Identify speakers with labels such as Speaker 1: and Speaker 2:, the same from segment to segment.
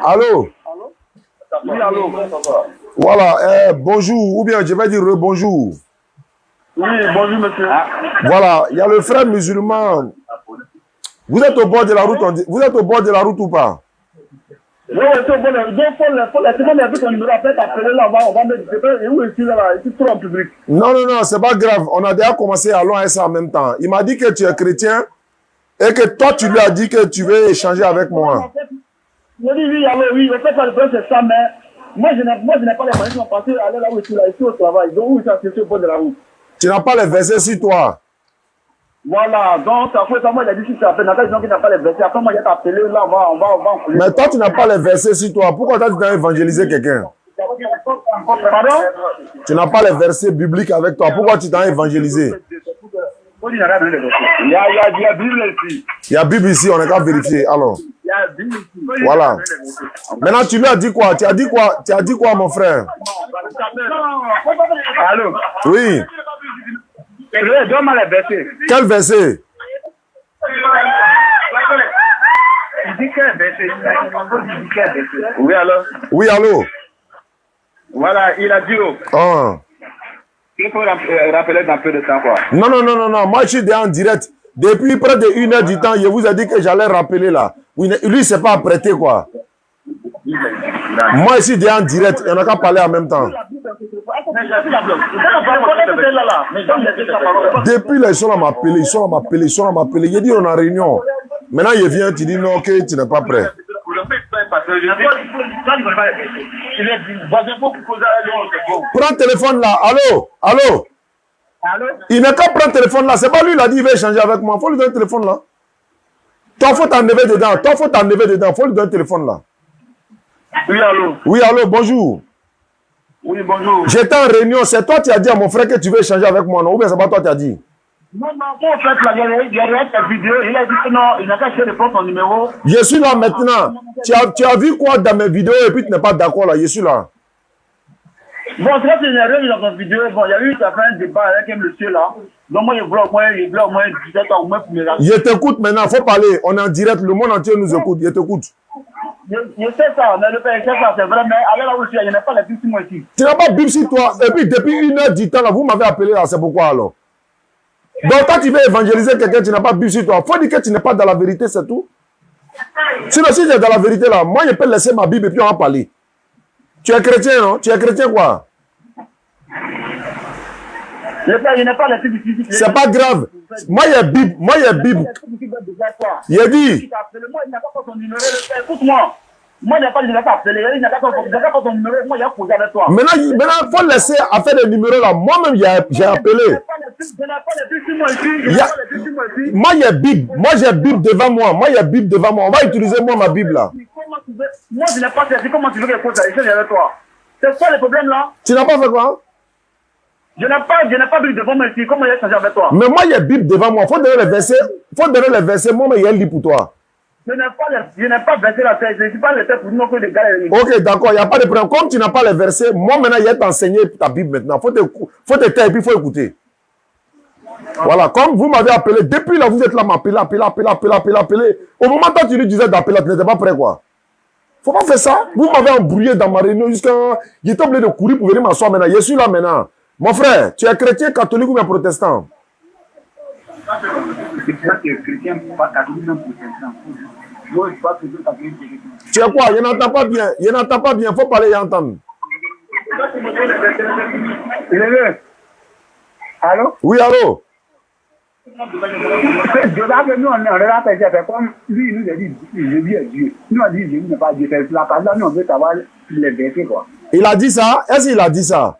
Speaker 1: Allô?
Speaker 2: Oui, allô.
Speaker 1: Voilà, bonjour, ou bien je vais dire bonjour.
Speaker 2: Oui, bonjour, monsieur.
Speaker 1: Voilà, il y a le frère musulman. Vous êtes au bord de la route, vous êtes au bord de la route ou pas?
Speaker 2: Oui, c'est bon. Donc, faut laisser ton numéro après t'appeler là, on va mettre. Et où est-il là? Il trop en public.
Speaker 1: Non, c'est pas grave. On a déjà commencé à loin ça en même temps. Il m'a dit que tu es chrétien et que toi, tu lui as dit que tu veux échanger avec moi.
Speaker 2: Je dis oui, alors oui, on peut faire le problème, c'est ça, mais moi, je n'ai pas les moyens de passer aller là où je suis là, ici au travail. Donc, où je suis au bord de la route.
Speaker 1: Tu n'as pas les versets sur toi.
Speaker 2: Voilà, donc, après ça, moi, il a dit si tu appelles, Nathalie, donc il n'a pas les versets. Après, moi, il a appelé, là, on va en couler.
Speaker 1: Mais toi, tu n'as pas les versets sur toi. Pourquoi toi, tu dois évangéliser quelqu'un?
Speaker 2: Pardon?
Speaker 1: Tu n'as pas les versets bibliques avec toi. Pourquoi tu dois évangéliser?
Speaker 2: Il y a Bible ici.
Speaker 1: Il y a Bible ici, on est qu'à vérifier. Alors,
Speaker 2: Il y a Bible ici.
Speaker 1: voilà. Maintenant, tu lui as dit quoi? Tu as dit quoi? Tu as dit quoi, mon frère?
Speaker 2: Allô?
Speaker 1: Oui.
Speaker 2: Donne-moi les versets.
Speaker 1: Quel verset?
Speaker 2: Il dit quel verset? Oui, alors?
Speaker 1: Oui, allô?
Speaker 2: Voilà, il a dit
Speaker 1: Ah.
Speaker 2: il faut rappeler dans peu de temps, quoi.
Speaker 1: Non. Moi, je suis déjà en direct. Depuis près de 1 heure du temps, je vous ai dit que j'allais rappeler là. Oui, lui, il ne s'est pas apprêté, quoi. Moi, je suis déjà en direct. On n'a qu'à parler en même temps. Depuis là, ils sont là m'appeler. J'ai dit, on a réunion. Maintenant, il vient, tu dis non, ok, tu n'es pas prêt. Prends le téléphone là. Allô? Il n'est qu'à prendre le téléphone là. C'est pas lui, il a dit, il va échanger avec moi. Il faut lui donner le téléphone là. Toi, faut t'enlever dedans. Faut lui donner le téléphone là. Oui, allô, bonjour.
Speaker 2: Oui, bonjour.
Speaker 1: J'étais en réunion. C'est toi qui as dit à mon frère que tu veux échanger avec moi, non? Ou bien c'est pas toi qui as dit?
Speaker 2: Non, en fait, là, il y a ta vidéo. Il a dit que non, il n'a qu'à chercher de prendre ton numéro.
Speaker 1: Je suis là maintenant. Tu as vu quoi dans mes vidéos et puis tu n'es pas d'accord là? Je suis là.
Speaker 2: Bon, c'est là que j'ai rien vu dans ton vidéo. Bon, il y a eu, ça fait un débat avec un monsieur là. Donc, moi, il voulait au moins 17 ans, au moins pour me raconter.
Speaker 1: Je t'écoute maintenant, faut parler. On est en direct, le monde entier nous écoute. Je t'écoute.
Speaker 2: Je sais ça, mais le père, je sais ça, c'est vrai, mais allez là où je suis, il n'y a pas la Bible sur moi ici.
Speaker 1: Tu n'as pas Bible sur toi. Et puis depuis 1 heure du temps là, vous m'avez appelé là, c'est pourquoi alors? Donc quand tu veux évangéliser quelqu'un, tu n'as pas Bible sur toi. Faut dire que tu n'es pas dans la vérité, c'est tout. Sinon, si tu es dans la vérité là, moi je peux laisser ma Bible et puis on va parler. Tu es chrétien, non? Tu es chrétien quoi?
Speaker 2: Le père, il n'est pas la Bible ici.
Speaker 1: C'est pas grave. Moi, il y a Bible. Il a dit.
Speaker 2: Moi, il n'a pas ton numéro. Écoute-moi. Moi, il n'a pas appelé. Il n'a pas ton numéro. Moi, il a posé avec toi.
Speaker 1: Maintenant, il faut laisser affaire des numéros là. Moi-même, j'ai appelé. Moi, il y a Bible. Moi, j'ai Bible devant moi. On va utiliser moi ma Bible là.
Speaker 2: Moi, je n'ai pas fait. Comment tu veux que je pose la avec toi? C'est quoi le problème là?
Speaker 1: Tu n'as pas fait quoi?
Speaker 2: Je n'ai pas Bible devant moi ici. Comment il a changé avec toi?
Speaker 1: Mais moi, il y a Bible devant moi. Faut donner les versets. Moi, mais il y a un livre pour toi.
Speaker 2: Je n'ai pas versé la tête. Je ne suis pas le tête pour nous que les gars.
Speaker 1: Ok, d'accord. Il n'y a pas de problème. Comme tu n'as pas les versets, moi, maintenant, il y a t'enseigner ta Bible maintenant. Faut te taire et puis il faut écouter. Voilà. Comme vous m'avez appelé, depuis là, vous êtes là, m'appeler. Au moment où tu lui disais d'appeler, tu n'étais pas prêt, quoi. Faut pas faire ça. Vous m'avez embrouillé dans ma réunion jusqu'à. J'étais obligé de courir pour venir m'asseoir maintenant. Je suis là maintenant. Mon frère, tu es chrétien, catholique ou bien protestant? Tu es quoi? Je n'entends pas bien. Il faut parler et entendre.
Speaker 2: Allô?
Speaker 1: Oui, allô?
Speaker 2: Nous, on est là, comme lui, il nous a dit, Jésus est Dieu. Nous, on dit, Jésus n'est pas Dieu. C'est la parole, nous, on veut savoir les versets, quoi.
Speaker 1: Il a dit ça? Est-ce qu'il a dit ça?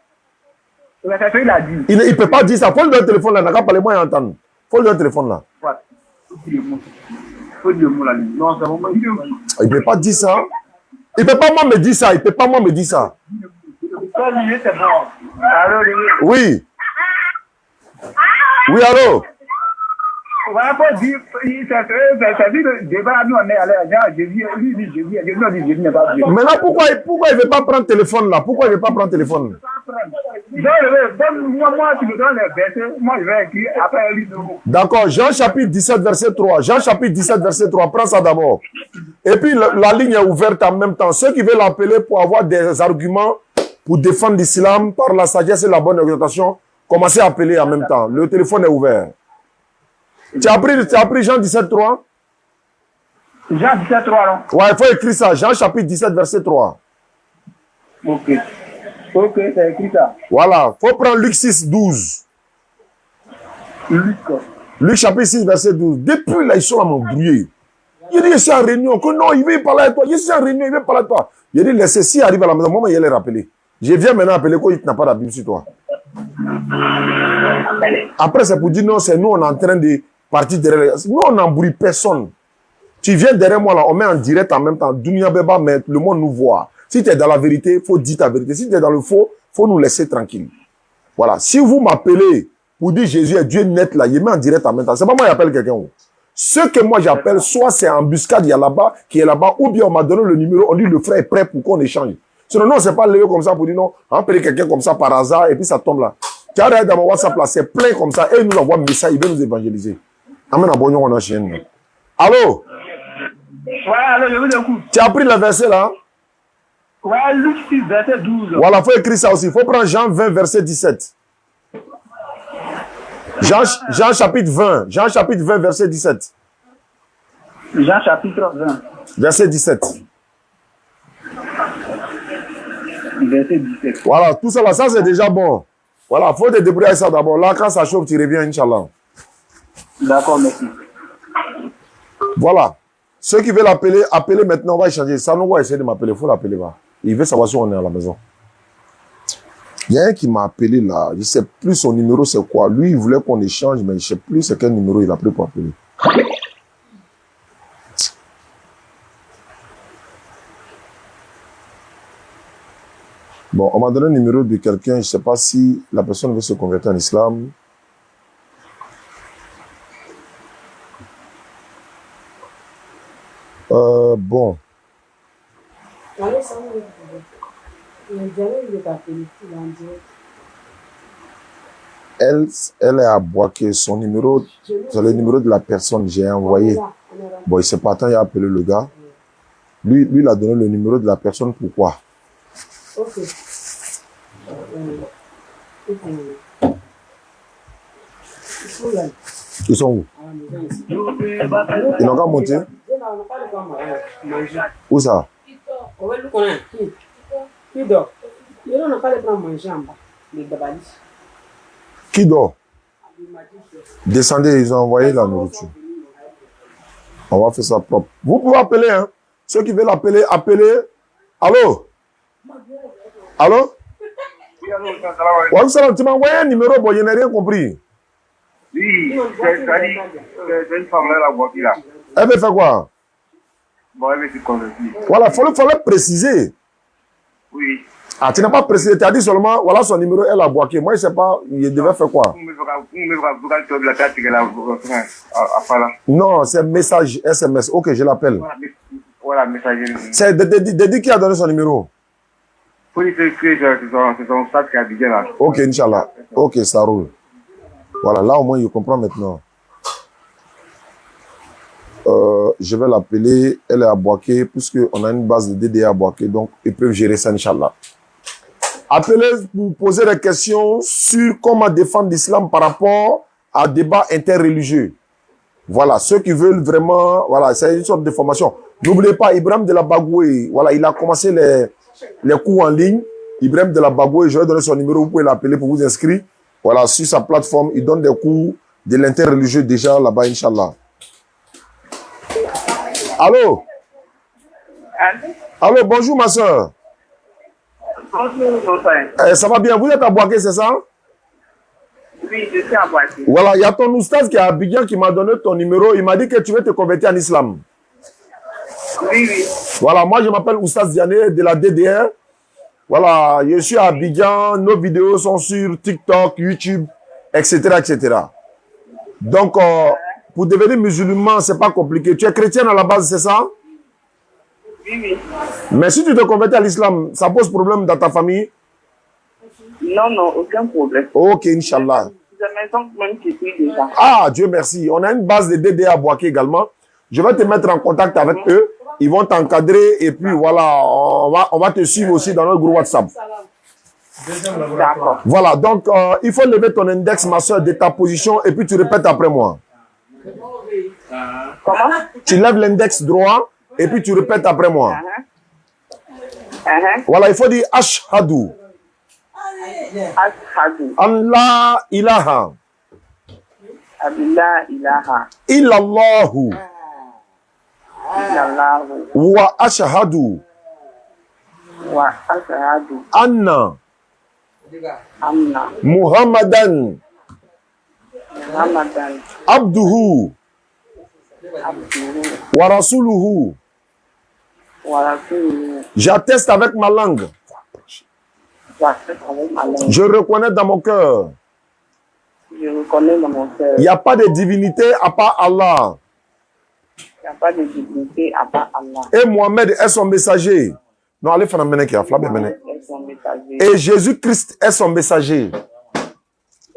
Speaker 2: Il a dit.
Speaker 1: Il ne peut pas dire ça. Faut lui donner le téléphone là. Il n'a qu'à parler moi et entendre. Faut lui donner le téléphone là. Il ne peut pas dire ça. Il ne peut pas moi me dire ça. Oui. Oui, allô?
Speaker 2: Voilà pour dire, ça dit le débat, nous on est allé à Jésus, lui dit Jésus n'est pas Dieu.
Speaker 1: Maintenant, pourquoi il ne veut pas prendre le téléphone là? Pourquoi il ne veut pas prendre le téléphone?
Speaker 2: Moi, tu me donnes les versets, moi je vais écrire après lui.
Speaker 1: D'accord, Jean chapitre 17, verset 3. Jean chapitre 17, verset 3. Prends ça d'abord. Et puis, la ligne est ouverte en même temps. Ceux qui veulent appeler pour avoir des arguments pour défendre l'islam par la sagesse et la bonne orientation, commencez à appeler en même temps. Le téléphone est ouvert. Tu as pris Jean 17.3?
Speaker 2: Jean 17.3, non?
Speaker 1: Ouais, il faut écrire ça. Jean chapitre 17, verset 3.
Speaker 2: Ok. Ok, c'est écrit ça.
Speaker 1: Voilà. Il faut prendre Luc 6, 12. Luc chapitre 6, verset 12. Depuis là, ils sont à m'embrouiller. Il dit, je suis en réunion. Que non, il veut parler à toi. Je suis en réunion, il veut parler à toi. Il dit, laissez, si arrive à la maison, moi, il va les rappeler. Je viens maintenant appeler quoi, il n'a pas la Bible sur toi. Après, c'est pour dire, non, c'est nous, on est en train de partir derrière. Nous, on n'embrouille personne. Tu viens derrière moi, là, on met en direct en même temps. Dunia Beba, mais le monde nous voit. Si tu es dans la vérité, il faut dire ta vérité. Si tu es dans le faux, il faut nous laisser tranquille. Voilà. Si vous m'appelez pour dire Jésus est Dieu net, là, il met en direct en même temps. C'est pas moi qui appelle quelqu'un. Ce que moi j'appelle, soit c'est embuscade, il y a là-bas, qui est là-bas, ou bien on m'a donné le numéro, on dit le frère est prêt pour qu'on échange. Sinon, non, c'est pas levé comme ça pour dire non, on appelle quelqu'un comme ça par hasard, et puis ça tombe là. Car dans mon WhatsApp là, c'est plein comme ça, et il nous envoie un message, il veut nous évangéliser. Amen, abonnement, on a chienne. Allô?
Speaker 2: Ouais, allô, je vous écoute.
Speaker 1: Tu as pris le verset là?
Speaker 2: Ouais, Luc 6, verset 12.
Speaker 1: Voilà, il faut écrire ça aussi. Il faut prendre Jean 20, verset 17. Jean chapitre 20. Jean chapitre 20, verset 17.
Speaker 2: Jean chapitre 20.
Speaker 1: Verset 17.
Speaker 2: Verset 17.
Speaker 1: Voilà, tout ça là, ça c'est déjà bon. Voilà, il faut te débrouiller avec ça d'abord. Là, quand ça chauffe, tu reviens, Inch'Allah.
Speaker 2: D'accord, merci.
Speaker 1: Voilà. Ceux qui veulent appeler, appelez maintenant, on va échanger. Ça, nous va essayer de m'appeler. Il faut l'appeler là. Il veut savoir si on est à la maison. Il y a un qui m'a appelé là. Je ne sais plus son numéro c'est quoi. Lui, il voulait qu'on échange, mais je ne sais plus c'est quel numéro il a pris pour appeler. Bon, on m'a donné le numéro de quelqu'un. Je ne sais pas si la personne veut se convertir en islam. Bon. Elle est à Boaké. Son numéro, c'est le numéro de la personne que j'ai envoyé. Bon, il ne s'est pas attendre, il a appelé le gars. Lui, il a donné le numéro de la personne. Pourquoi? Ok. Ils sont où? Ils n'ont qu'à monter? Où ça? Qui dort? Descendez, ils ont envoyé la nourriture. On va faire ça propre. Vous pouvez appeler, hein? Ceux qui veulent appeler, appelez. Allô? Allô? Ouais, tu m'as envoyé un numéro, bon, je n'ai rien compris.
Speaker 2: Oui, c'est une femme là, la voiture là.
Speaker 1: Elle veut faire quoi?
Speaker 2: Bon, elle veut se convertir.
Speaker 1: Voilà, il fallait préciser.
Speaker 2: Oui.
Speaker 1: Ah, tu n'as pas précisé, tu as dit seulement, voilà son numéro, elle a bloqué. Moi, je ne sais pas, il devait faire quoi? Non, c'est message SMS. Ok, je l'appelle.
Speaker 2: Voilà, message.
Speaker 1: C'est Dédi qui a donné son numéro.
Speaker 2: Oui, c'est son stade qui a dit là.
Speaker 1: Ok, Inch'Allah. Ok, ça roule. Voilà, là au moins, il comprend maintenant. Je vais l'appeler. Elle est à Boaké, puisqu'on a une base de DDA à Boaké, donc ils peuvent gérer ça, Inch'Allah. Appelez pour poser des questions sur comment défendre l'islam par rapport à débat interreligieux. Voilà, ceux qui veulent vraiment, voilà, c'est une sorte de formation. N'oubliez pas, Ibrahim de la Bagoué, voilà, il a commencé les cours en ligne. Ibrahim de la Bagoué, je vais donner son numéro, vous pouvez l'appeler pour vous inscrire. Voilà, sur sa plateforme, il donne des cours de l'interreligieux déjà là-bas, Inch'Allah. Allô? Allô, bonjour ma soeur.
Speaker 2: Bonjour,
Speaker 1: Ça va bien, vous êtes à Boaké, c'est ça?
Speaker 2: Oui, je suis à Boaké.
Speaker 1: Voilà, il y a ton oustaz qui est à Abidjan qui m'a donné ton numéro. Il m'a dit que tu veux te convertir en islam.
Speaker 2: Oui, oui.
Speaker 1: Voilà, moi je m'appelle Oustaz Diané de la DDR. Voilà, je suis à Abidjan. Nos vidéos sont sur TikTok, YouTube, etc. etc. Donc, pour devenir musulman, c'est pas compliqué. Tu es chrétien à la base, c'est ça?
Speaker 2: Oui, oui.
Speaker 1: Mais si tu te convertis à l'islam, ça pose problème dans ta famille?
Speaker 2: Non, non, aucun problème.
Speaker 1: Ok, Inch'Allah.
Speaker 2: C'est maison même qui prie déjà.
Speaker 1: Ah, Dieu merci. On a une base de DDA à Boaké également. Je vais te mettre en contact avec eux. Ils vont t'encadrer et puis voilà, on va te suivre aussi dans notre groupe WhatsApp.
Speaker 2: D'accord.
Speaker 1: Voilà, donc il faut lever ton index, ma soeur, de ta position et puis tu répètes après moi.
Speaker 2: Comment?
Speaker 1: Tu lèves l'index droit et puis tu répètes après moi. Voilà, il faut dire Ashhadu.
Speaker 2: Ashhadu.
Speaker 1: Allah ilaha.
Speaker 2: Allah ilaha.
Speaker 1: Illallahu.
Speaker 2: Illallahu.
Speaker 1: Wa ashhadu.
Speaker 2: Wa ashhadu.
Speaker 1: Anna.
Speaker 2: Anna.
Speaker 1: Muhammadan.
Speaker 2: Ramadan.
Speaker 1: Abduhu.
Speaker 2: Abduhu.
Speaker 1: Wa rasuluhu.
Speaker 2: Wa rasuluhu.
Speaker 1: J'atteste avec ma langue.
Speaker 2: J'atteste avec ma langue.
Speaker 1: Je reconnais dans mon cœur.
Speaker 2: Je reconnais dans mon cœur.
Speaker 1: Il n'y a pas de divinité à part Allah.
Speaker 2: Il n'y a pas de divinité à part Allah.
Speaker 1: Et Mohamed est son messager. Non, allez faire un mené qui a flabé mené.
Speaker 2: Est son messager.
Speaker 1: Et Jésus-Christ est son messager.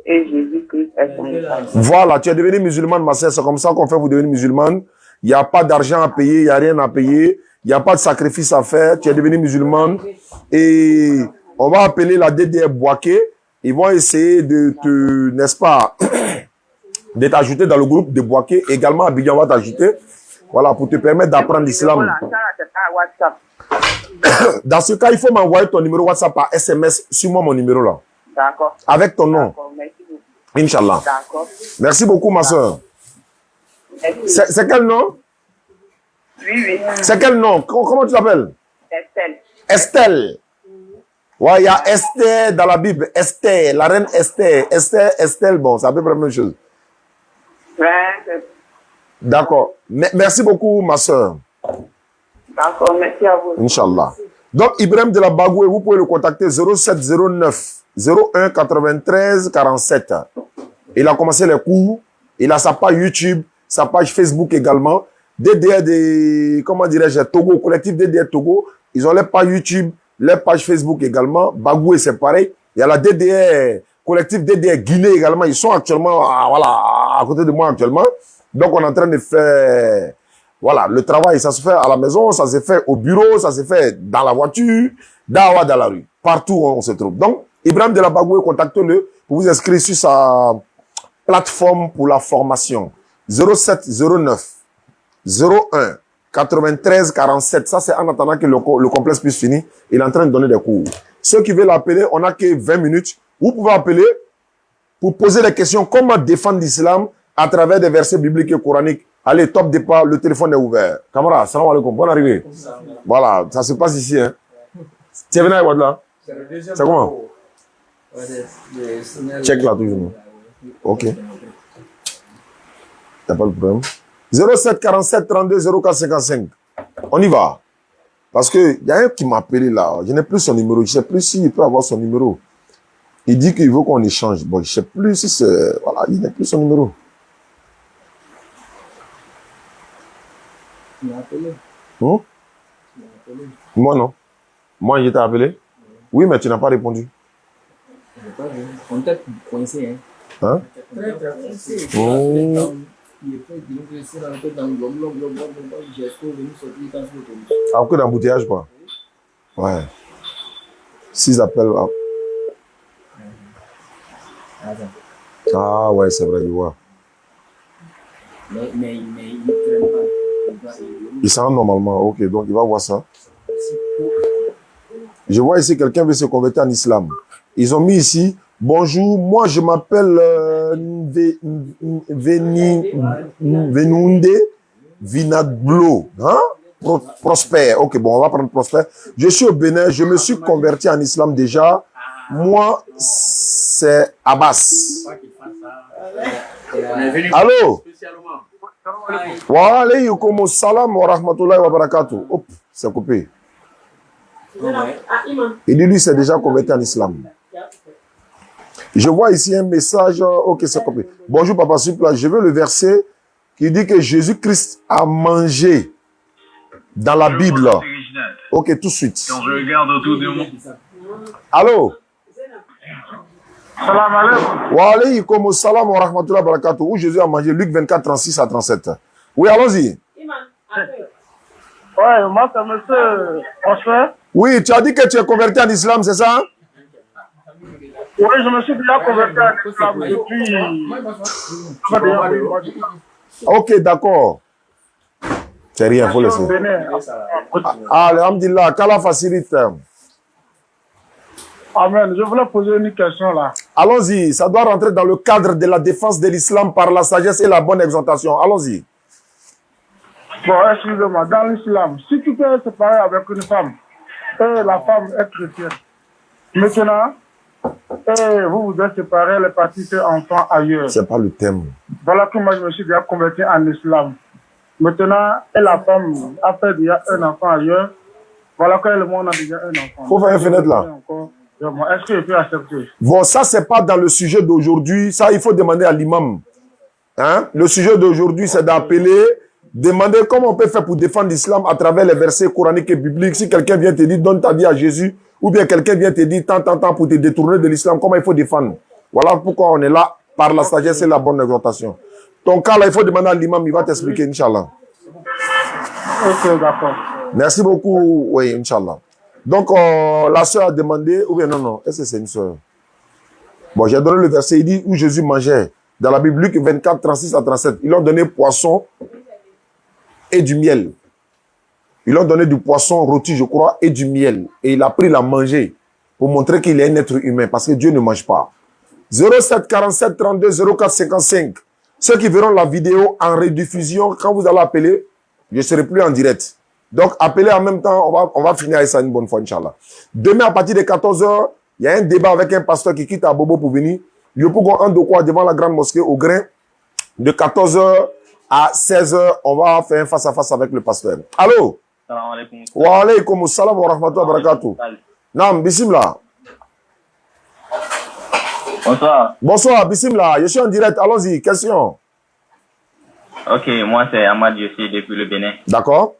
Speaker 2: Et Jésus-Christ est son messager.
Speaker 1: Voilà, tu es devenu musulmane, ma sœur. C'est comme ça qu'on fait vous devenir musulmane. Il n'y a pas d'argent à payer, il n'y a rien à payer. Il n'y a pas de sacrifice à faire. Tu es devenu musulmane. Et on va appeler la DDR Boaké. Ils vont essayer de te, n'est-ce pas, de t'ajouter dans le groupe de Boaké. Également, Abidjan va t'ajouter. Voilà, pour te permettre d'apprendre l'islam.
Speaker 2: Voilà, ça, c'est pas WhatsApp.
Speaker 1: Dans ce cas, il faut m'envoyer ton numéro WhatsApp par SMS. Suis-moi mon numéro là.
Speaker 2: D'accord.
Speaker 1: Avec ton nom.
Speaker 2: D'accord, merci beaucoup.
Speaker 1: Inch'Allah.
Speaker 2: D'accord.
Speaker 1: Merci beaucoup, ma soeur.
Speaker 2: Merci.
Speaker 1: C'est quel nom?
Speaker 2: Oui.
Speaker 1: C'est quel nom? Comment tu t'appelles?
Speaker 2: Estelle.
Speaker 1: Estelle. Ouais, il y a Esther dans la Bible. Esther, la reine Esther. Estelle, bon, c'est à peu près la même chose.
Speaker 2: Ouais,
Speaker 1: D'accord. Merci beaucoup, ma soeur.
Speaker 2: d'accord, merci à vous.
Speaker 1: Inch'Allah. Donc, Ibrahim de la Bagoué, vous pouvez le contacter 0709 01 93 47. Il a commencé les cours. Il a sa page YouTube, sa page Facebook également. DDR de, comment dirais-je, Togo, collectif DDR Togo. Ils ont les pages YouTube, les pages Facebook également. Bagoué, c'est pareil. Il y a la DDR, collectif DDR Guinée également. Ils sont actuellement, voilà, à côté de moi actuellement. Donc, on est en train de faire, voilà, le travail, ça se fait à la maison, ça se fait au bureau, ça se fait dans la voiture, dans la rue. Partout où on se trouve. Donc, Ibrahim de la Bagoué, contactez-le pour vous inscrire sur sa plateforme pour la formation. 0709 01 93 47. Ça, c'est en attendant que le complexe puisse finir. Il est en train de donner des cours. Ceux qui veulent appeler, on n'a que 20 minutes. Vous pouvez appeler pour poser des questions. Comment défendre l'islam à travers des versets bibliques et coraniques. Allez, top départ, le téléphone est ouvert. Camarade, salam alaikum, bonne arrivée. Voilà, ça se passe ici. Hein. Tu es venu à Ouadla? C'est comment? Check là toujours. Ok. Il n'y a pas de problème. 07 47 32 04 55. On y va. Parce que il y a un qui m'a appelé là. Je n'ai plus son numéro. Je ne sais plus s'il peut avoir son numéro. Il dit qu'il veut qu'on échange. Bon, je ne sais plus si c'est... Voilà, il n'a plus son numéro.
Speaker 3: Tu m'as appelé.
Speaker 1: Hmm?
Speaker 3: Tu m'as appelé.
Speaker 1: Moi, non. Moi, je t'ai appelé. Oui, mais tu n'as pas répondu.
Speaker 3: Je n'ai pas vu. On t'a coincé, hein.
Speaker 1: Hein?
Speaker 3: Très coincé.
Speaker 1: Oh.
Speaker 3: Il est fait d'une blessure un peu dans le j'ai venu sortir quand je suis
Speaker 1: Ah, que d'embouteillage, quoi. Ouais. 6 appels. Ah, ouais, c'est vrai, je vois.
Speaker 3: Mais il ne traîne pas.
Speaker 1: Il s'en rend normalement. Ok, donc il va voir ça. Je vois ici quelqu'un veut se convertir en islam. Ils ont mis ici, bonjour, moi je m'appelle Venunde Vinaglo. Hein? Prosper. Ok, bon, on va prendre Prosper. Je suis au Bénin, je me suis converti en islam déjà. Moi, c'est Abbas. Allô? Wa alaykum salam wa rahmatullahi wa barakatuh. Hop, c'est coupé. Et lui, c'est déjà converti en islam. Je vois ici un message. Ok, c'est coupé. Bonjour, papa, s'il vous plaît. Je veux le verset qui dit que Jésus-Christ a mangé dans la Bible. Ok, tout de suite.
Speaker 4: Quand je regarde autour de moi.
Speaker 1: Allô?
Speaker 2: Salam alaikum.
Speaker 1: Wa alaykum salam wa rahmatullahi wa barakatuh. Où Jésus a mangé, Luc 24, 36 à 37. Oui, allons-y.
Speaker 2: Ouais, moi, c'est monsieur François.
Speaker 1: Oui, tu as dit que tu es converti en islam, c'est ça?
Speaker 2: Oui, je me suis déjà converti en islam depuis.
Speaker 1: Ok, d'accord. C'est rien, il faut laisser. Ah, alhamdulillah, qu'Allah facilite.
Speaker 2: Amen. Je voulais poser une question là.
Speaker 1: Allons-y, ça doit rentrer dans le cadre de la défense de l'islam par la sagesse et la bonne exhortation. Allons-y.
Speaker 2: Bon, excusez-moi, dans l'islam, si tu peux se séparer avec une femme, et la femme est chrétienne, maintenant, et vous vous êtes séparés, les parties enfants ailleurs.
Speaker 1: C'est pas le thème.
Speaker 2: Voilà que moi je me suis déjà converti en islam. Maintenant, et la femme a fait déjà un enfant ailleurs. Voilà que le monde a déjà un enfant.
Speaker 1: Faut faire une fenêtre là.
Speaker 2: Est-ce que je peux accepter?
Speaker 1: Bon, ça, c'est pas dans le sujet d'aujourd'hui. Ça, il faut demander à l'imam. Hein? Le sujet d'aujourd'hui, c'est d'appeler, demander comment on peut faire pour défendre l'islam à travers les versets coraniques et bibliques. Si quelqu'un vient te dire, donne ta vie à Jésus, ou bien quelqu'un vient te dire, tant pour te détourner de l'islam, comment il faut défendre. Voilà pourquoi on est là, par la sagesse et la bonne exhortation. Ton cas, là, il faut demander à l'imam, il va t'expliquer, Inch'Allah.
Speaker 2: Ok, d'accord.
Speaker 1: Merci beaucoup, oui, Inch'Allah. Donc, la sœur a demandé, ou bien non, est-ce que c'est une sœur? Bon, j'ai donné le verset, il dit, où Jésus mangeait. Dans la Bible, Luc 24, 36 à 37, ils lui ont donné poisson et du miel. Ils lui ont donné du poisson rôti, je crois, et du miel. Et il a pris la manger pour montrer qu'il est un être humain, parce que Dieu ne mange pas. 07 47 32 04 55. Ceux qui verront la vidéo en rediffusion, quand vous allez appeler, je ne serai plus en direct. Donc, appelez en même temps, on va finir avec ça une bonne fois, Inch'Allah. Demain, à partir de 14h, il y a un débat avec un pasteur qui quitte à Bobo pour venir. Il faut qu'on de quoi devant la grande mosquée au grain. De 14h à 16h, on va faire un face-à-face avec le pasteur. Allô?
Speaker 4: Salam alaikum.
Speaker 1: Wa alaykum salam wa rahmatullahi wa barakatuh. Naam, bismillah.
Speaker 4: Bonsoir.
Speaker 1: Bonsoir, bismillah. Je suis en direct, allons-y, question.
Speaker 4: Ok, moi c'est Ahmad, je suis depuis le Bénin.
Speaker 1: D'accord.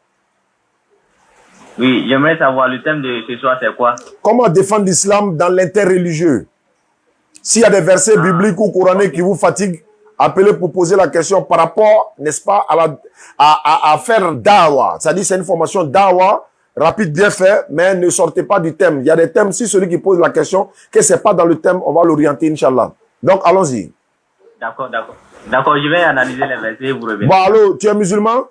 Speaker 4: Oui, j'aimerais savoir le thème de ce soir, c'est quoi? Comment
Speaker 1: défendre l'islam dans l'interreligieux? S'il y a des versets bibliques ou coraniques qui vous fatiguent, appelez pour poser la question par rapport, n'est-ce pas, à faire dawa. C'est-à-dire c'est une formation dawa, rapide, bien fait, mais ne sortez pas du thème. Il y a des thèmes, si celui qui pose la question, que c'est pas dans le thème, on va l'orienter, Inch'Allah. Donc, allons-y.
Speaker 4: D'accord, d'accord. D'accord, je vais analyser les versets et vous revenez.
Speaker 1: Bon, allô, tu es musulman?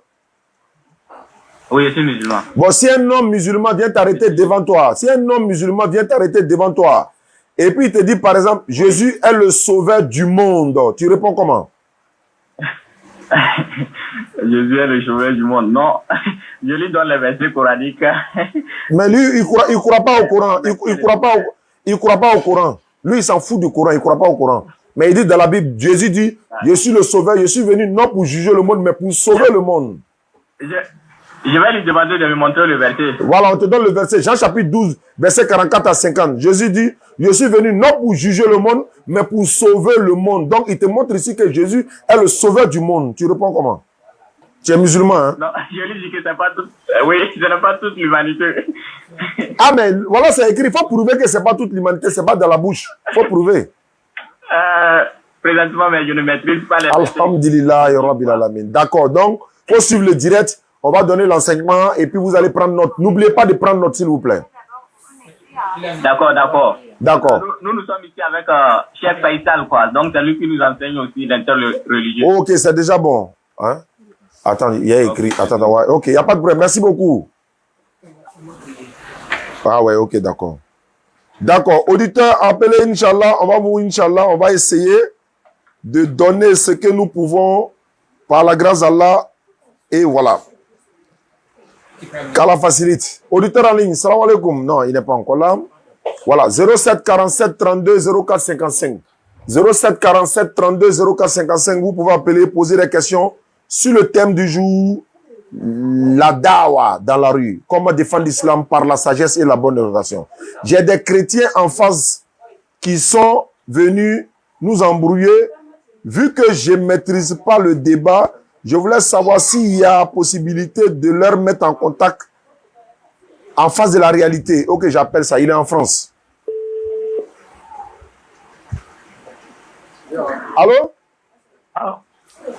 Speaker 4: Oui, je suis musulman.
Speaker 1: Bon, si un homme musulman vient t'arrêter devant toi, et puis il te dit, par exemple, Jésus est le sauveur du monde, tu réponds comment?
Speaker 4: Jésus est le sauveur du monde. Non, je lui donne les versets coraniques.
Speaker 1: Mais lui, il croit pas au Coran. Il croit pas au Coran. Lui, il s'en fout du Coran, il croit pas au Coran. Mais il dit dans la Bible, Jésus dit, je suis le sauveur, je suis venu non pour juger le monde, mais pour sauver le monde.
Speaker 4: Je vais lui demander de me montrer le verset.
Speaker 1: Voilà, on te donne le verset. Jean chapitre 12, verset 44 à 50. Jésus dit, je suis venu non pour juger le monde, mais pour sauver le monde. Donc, il te montre ici que Jésus est le sauveur du monde. Tu réponds comment? Tu es musulman, hein?
Speaker 4: Non, je lui dis que c'est pas tout. Oui, ce n'est pas toute l'humanité.
Speaker 1: Ah, mais voilà, c'est écrit. Il faut prouver que c'est pas toute l'humanité, c'est pas dans la bouche. Il faut prouver.
Speaker 4: Présentement, mais je ne maîtrise pas les versets.
Speaker 1: Alhamdulillah, ya Rabbil Alamin. D'accord, donc, faut suivre le direct. On va donner l'enseignement et puis vous allez prendre note. N'oubliez pas de prendre note, s'il vous plaît.
Speaker 4: D'accord, d'accord.
Speaker 1: D'accord.
Speaker 4: Nous sommes ici avec Cheikh Faisal, quoi. Donc, c'est lui qui nous enseigne aussi l'interreligieux.
Speaker 1: Ok, c'est déjà bon. Hein? Attends, il y a écrit. Attends, ouais. Ok, il n'y a pas de problème. Merci beaucoup. Ah ouais, ok, d'accord. D'accord. Auditeurs, appelez, Inch'Allah. On va essayer de donner ce que nous pouvons par la grâce d'Allah. Et voilà. Qu'Allah facilite. Auditeur en ligne, salam alaikum. Non, il n'est pas encore là. Voilà, 07 47 32 04 55. 07 47 32 04 55. Vous pouvez appeler, poser des questions sur le thème du jour, la dawa dans la rue. Comment défendre l'islam par la sagesse et la bonne orientation. J'ai des chrétiens en face qui sont venus nous embrouiller. Vu que je ne maîtrise pas le débat, je voulais savoir s'il y a possibilité de leur mettre en contact en face de la réalité. Ok, j'appelle ça. Il est en France. Allô?
Speaker 2: Ah.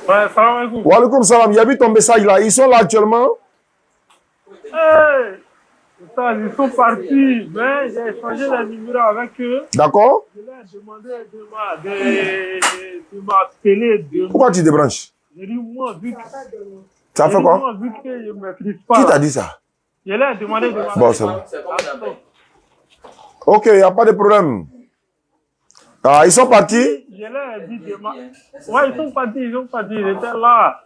Speaker 2: Ouais, salam alaikum.
Speaker 1: Wa alaikum salam. Il y a vu ton message là. Ils sont là actuellement?
Speaker 2: Ils sont partis, mais j'ai échangé les numéros avec eux.
Speaker 1: D'accord?
Speaker 2: Je leur ai demandé de m'appeler.
Speaker 1: Pourquoi tu débranches?
Speaker 2: J'ai dit, moi, vu que...
Speaker 1: Ça fait quoi?
Speaker 2: Moi, vu que je ne maîtrise pas...
Speaker 1: Qui t'a dit ça?
Speaker 2: Je leur ai demandé de m'appeler.
Speaker 1: Bon, c'est bon. Ok, il n'y a pas de problème. Ah, ils sont partis?
Speaker 2: Je leur ai dit de m'appeler. Ouais, ils sont partis, j'étais là.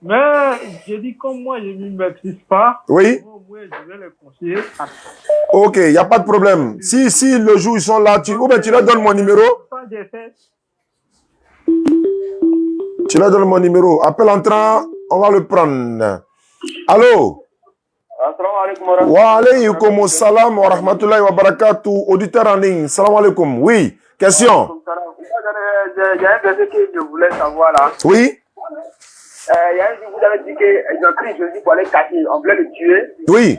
Speaker 2: Mais j'ai dit, comme moi, je ne m'y maîtrise pas,
Speaker 1: Oui.
Speaker 2: moi, je vais les conseiller.
Speaker 1: Ok, il n'y a pas de problème. Si le jour ils sont là, ou bien tu leur donnes mon numéro. Tu leur donnes mon numéro. Appel entrant, on va le prendre. Allô? Wa alaykum salam wa rahmatullahi wa barakatuh. Auditeur en ligne. Salam alaikum. Oui, question.
Speaker 5: Il y a un verset que je voulais savoir là.
Speaker 1: Oui.
Speaker 5: Il y a un jour, vous avez dit qu'ils ont pris Jésus pour aller cacher. On voulait le tuer.
Speaker 1: Oui.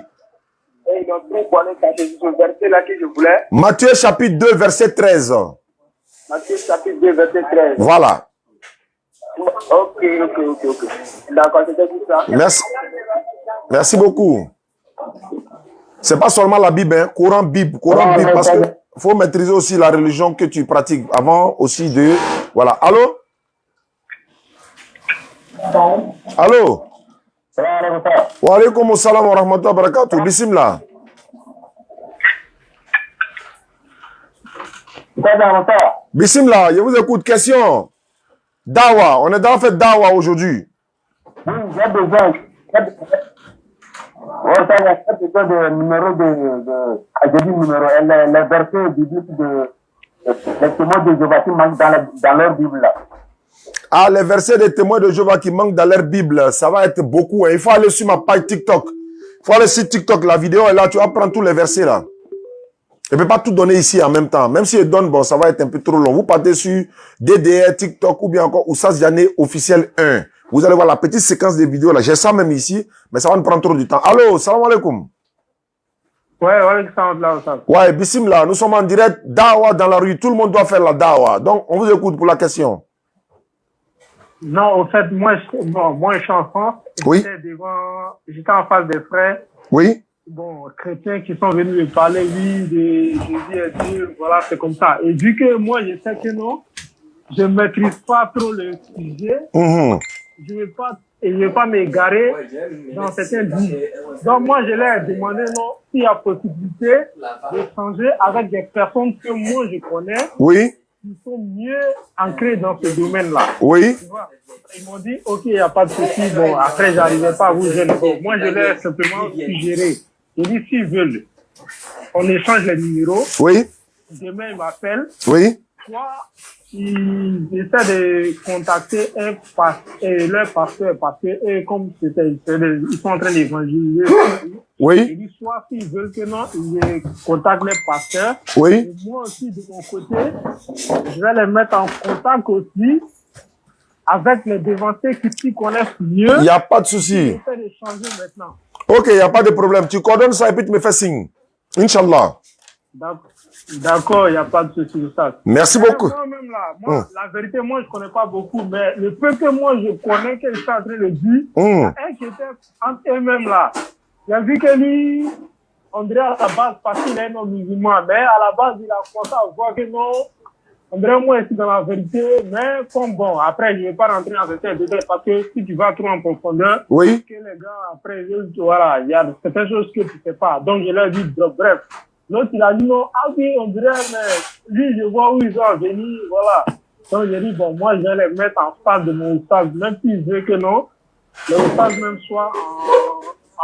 Speaker 5: Et ils ont pris pour aller cacher. C'est ce verset-là que je voulais.
Speaker 1: Matthieu chapitre 2, verset 13.
Speaker 5: Matthieu chapitre 2, verset 13.
Speaker 1: Voilà.
Speaker 5: Ok. D'accord, c'était tout ça.
Speaker 1: Merci beaucoup. C'est pas seulement la Bible, hein. Coran Bible, parce que faut maîtriser aussi la religion que tu pratiques avant aussi de... Voilà. Allô? Allô? Wa alaykum salam wa rahmatullahi wa barakatuh. Bismillah. Bismillah, je vous écoute. Question. Dawa. On est dans la fête Dawa aujourd'hui.
Speaker 5: Oui, j'ai besoin. J'ai besoin de numéro j'ai dit numéro, les versets bibliques des témoins de Jéhovah qui manquent dans leur Bible là.
Speaker 1: Ah, les versets des témoins de Jéhovah qui manquent dans leur Bible, ça va être beaucoup. Hein. Il faut aller sur ma page TikTok. Il faut aller sur TikTok, la vidéo est là, tu vas prendre tous les versets là. Je ne peux pas tout donner ici en même temps. Même si je donne, bon, ça va être un peu trop long. Vous partez sur DDR, TikTok ou bien encore Oussas Diané officiel 1. Vous allez voir la petite séquence des vidéos là. J'ai ça même ici, mais ça va nous prendre trop du temps. Allô, salam alaikum. Ouais, bismillah, nous sommes en direct. Dawa dans la rue. Tout le monde doit faire la dawa. Donc, on vous écoute pour la question.
Speaker 2: Non, au fait, moi, je suis en France.
Speaker 1: Oui.
Speaker 2: J'étais en face des frères.
Speaker 1: Oui.
Speaker 2: Bon, chrétiens qui sont venus me parler, oui, de Jésus et Dieu, voilà, c'est comme ça. Et vu que moi, je sais que non, je ne maîtrise pas trop le sujet, je ne vais pas m'égarer dans certains livres. Donc, moi, je leur ai demandé, non, s'il y a possibilité d'échanger avec des personnes que moi, je connais.
Speaker 1: Oui.
Speaker 2: Qui sont mieux ancrés dans ce domaine-là.
Speaker 1: Oui.
Speaker 2: Tu vois? Ils m'ont dit, ok, il n'y a pas de souci. Bon, après, j'arrivais pas à vous gêner. Bon, moi, je l'ai simplement suggéré. J'ai dit, s'ils veulent, on échange les numéros.
Speaker 1: Oui.
Speaker 2: Demain, ils m'appellent.
Speaker 1: Oui.
Speaker 2: Soit ils essaient de contacter leur pasteur, parce que comme ils sont en train d'évangéliser.
Speaker 1: Oui.
Speaker 2: J'ai dit, soit s'ils veulent que non, ils contactent les pasteurs.
Speaker 1: Oui.
Speaker 2: Et moi aussi, de mon côté, je vais les mettre en contact aussi avec les dévancés qui s'y connaissent mieux.
Speaker 1: Il n'y a pas de souci.
Speaker 2: J'essaie de changer maintenant.
Speaker 1: Ok, il n'y a pas de problème. Tu coordonnes ça et puis tu me fais signe. Inch'Allah.
Speaker 2: D'accord, il n'y a pas de souci.
Speaker 1: Merci beaucoup.
Speaker 2: Moi-même là, la vérité, moi, je ne connais pas beaucoup, mais le peu que moi, je connais qu'ils sont en train de dire, il y a un qui était entre eux-mêmes là. J'ai vu que lui, on dirait à la base, parce qu'il est non musulman, mais à la base, il a commencé à voir que non, on dirait moi, c'est dans la vérité, mais comme bon, après, je ne vais pas rentrer dans certains détails, parce que si tu vas trop en profondeur,
Speaker 1: oui.
Speaker 2: Que les gars, après, voilà, il y a certaines choses que tu ne sais pas. Donc, je leur dis, bref. L'autre, il a dit non, ah oui, on dirait, mais lui, je vois où ils sont venus, voilà. Donc, j'ai dit, bon, moi, je vais les mettre en face de mon oustaz, même s'il veut que non, le oustaz même soit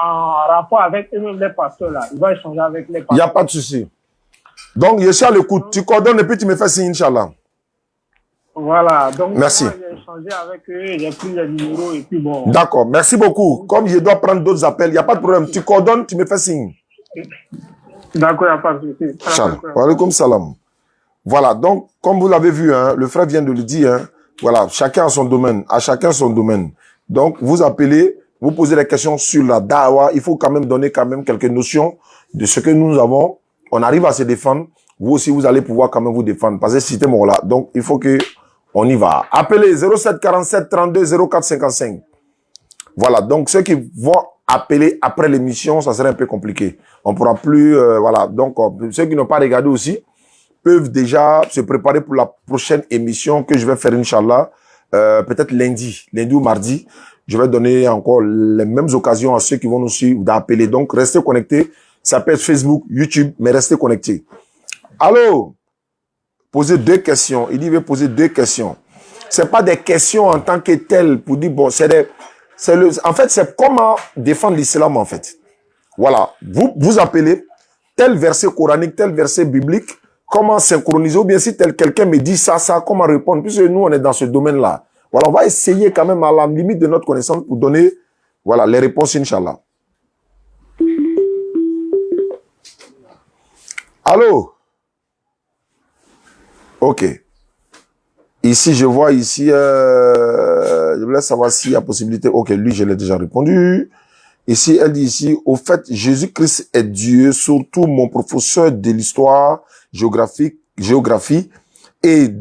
Speaker 2: en rapport avec eux-mêmes, les pasteurs là. Il va échanger avec les pasteurs.
Speaker 1: Il n'y a pas de souci. Donc, je suis à l'écoute. Tu coordonnes et puis tu me fais signe, Inch'Allah.
Speaker 2: Voilà. Donc,
Speaker 1: merci.
Speaker 2: Moi, j'ai échangé avec eux, j'ai pris les numéros et puis bon.
Speaker 1: D'accord. Merci beaucoup. Comme je dois prendre d'autres appels, il n'y a pas de problème. Tu coordonnes, tu me fais signe.
Speaker 2: D'accord, il n'y a pas de souci.
Speaker 1: Wa alaykum salam. Voilà. Donc, comme vous l'avez vu, hein, le frère vient de le dire, hein, voilà, chacun a son domaine. À chacun son domaine. Donc, vous appelez, vous posez des questions sur la dawa. Il faut quand même donner quand même quelques notions de ce que nous avons. On arrive à se défendre. Vous aussi, vous allez pouvoir quand même vous défendre. Parce que c'était mon là. Donc, il faut que on y va. Appelez 07 47 32 04 55. Voilà, donc ceux qui vont appeler après l'émission, ça serait un peu compliqué. On pourra plus, voilà. Donc, ceux qui n'ont pas regardé aussi peuvent déjà se préparer pour la prochaine émission que je vais faire, Inch'Allah, peut-être lundi ou mardi. Je vais donner encore les mêmes occasions à ceux qui vont nous suivre d'appeler. Donc, restez connectés. Ça peut être Facebook, YouTube, mais restez connectés. Allô? Posez 2 questions. Il dit, il veut poser 2 questions. C'est pas des questions en tant que telles pour dire, bon, en fait, c'est comment défendre l'islam, en fait. Voilà. Vous appelez tel verset coranique, tel verset biblique, comment synchroniser, ou bien si quelqu'un me dit ça, comment répondre, puisque nous, on est dans ce domaine-là. Voilà, on va essayer quand même à la limite de notre connaissance pour donner, voilà, les réponses, Inch'Allah. Allô? Ok. Ici, je vois ici, je voulais savoir s'il y a possibilité. Ok, lui, je l'ai déjà répondu. Ici, elle dit ici, au fait, Jésus-Christ est Dieu, surtout mon professeur de l'histoire, géographie, et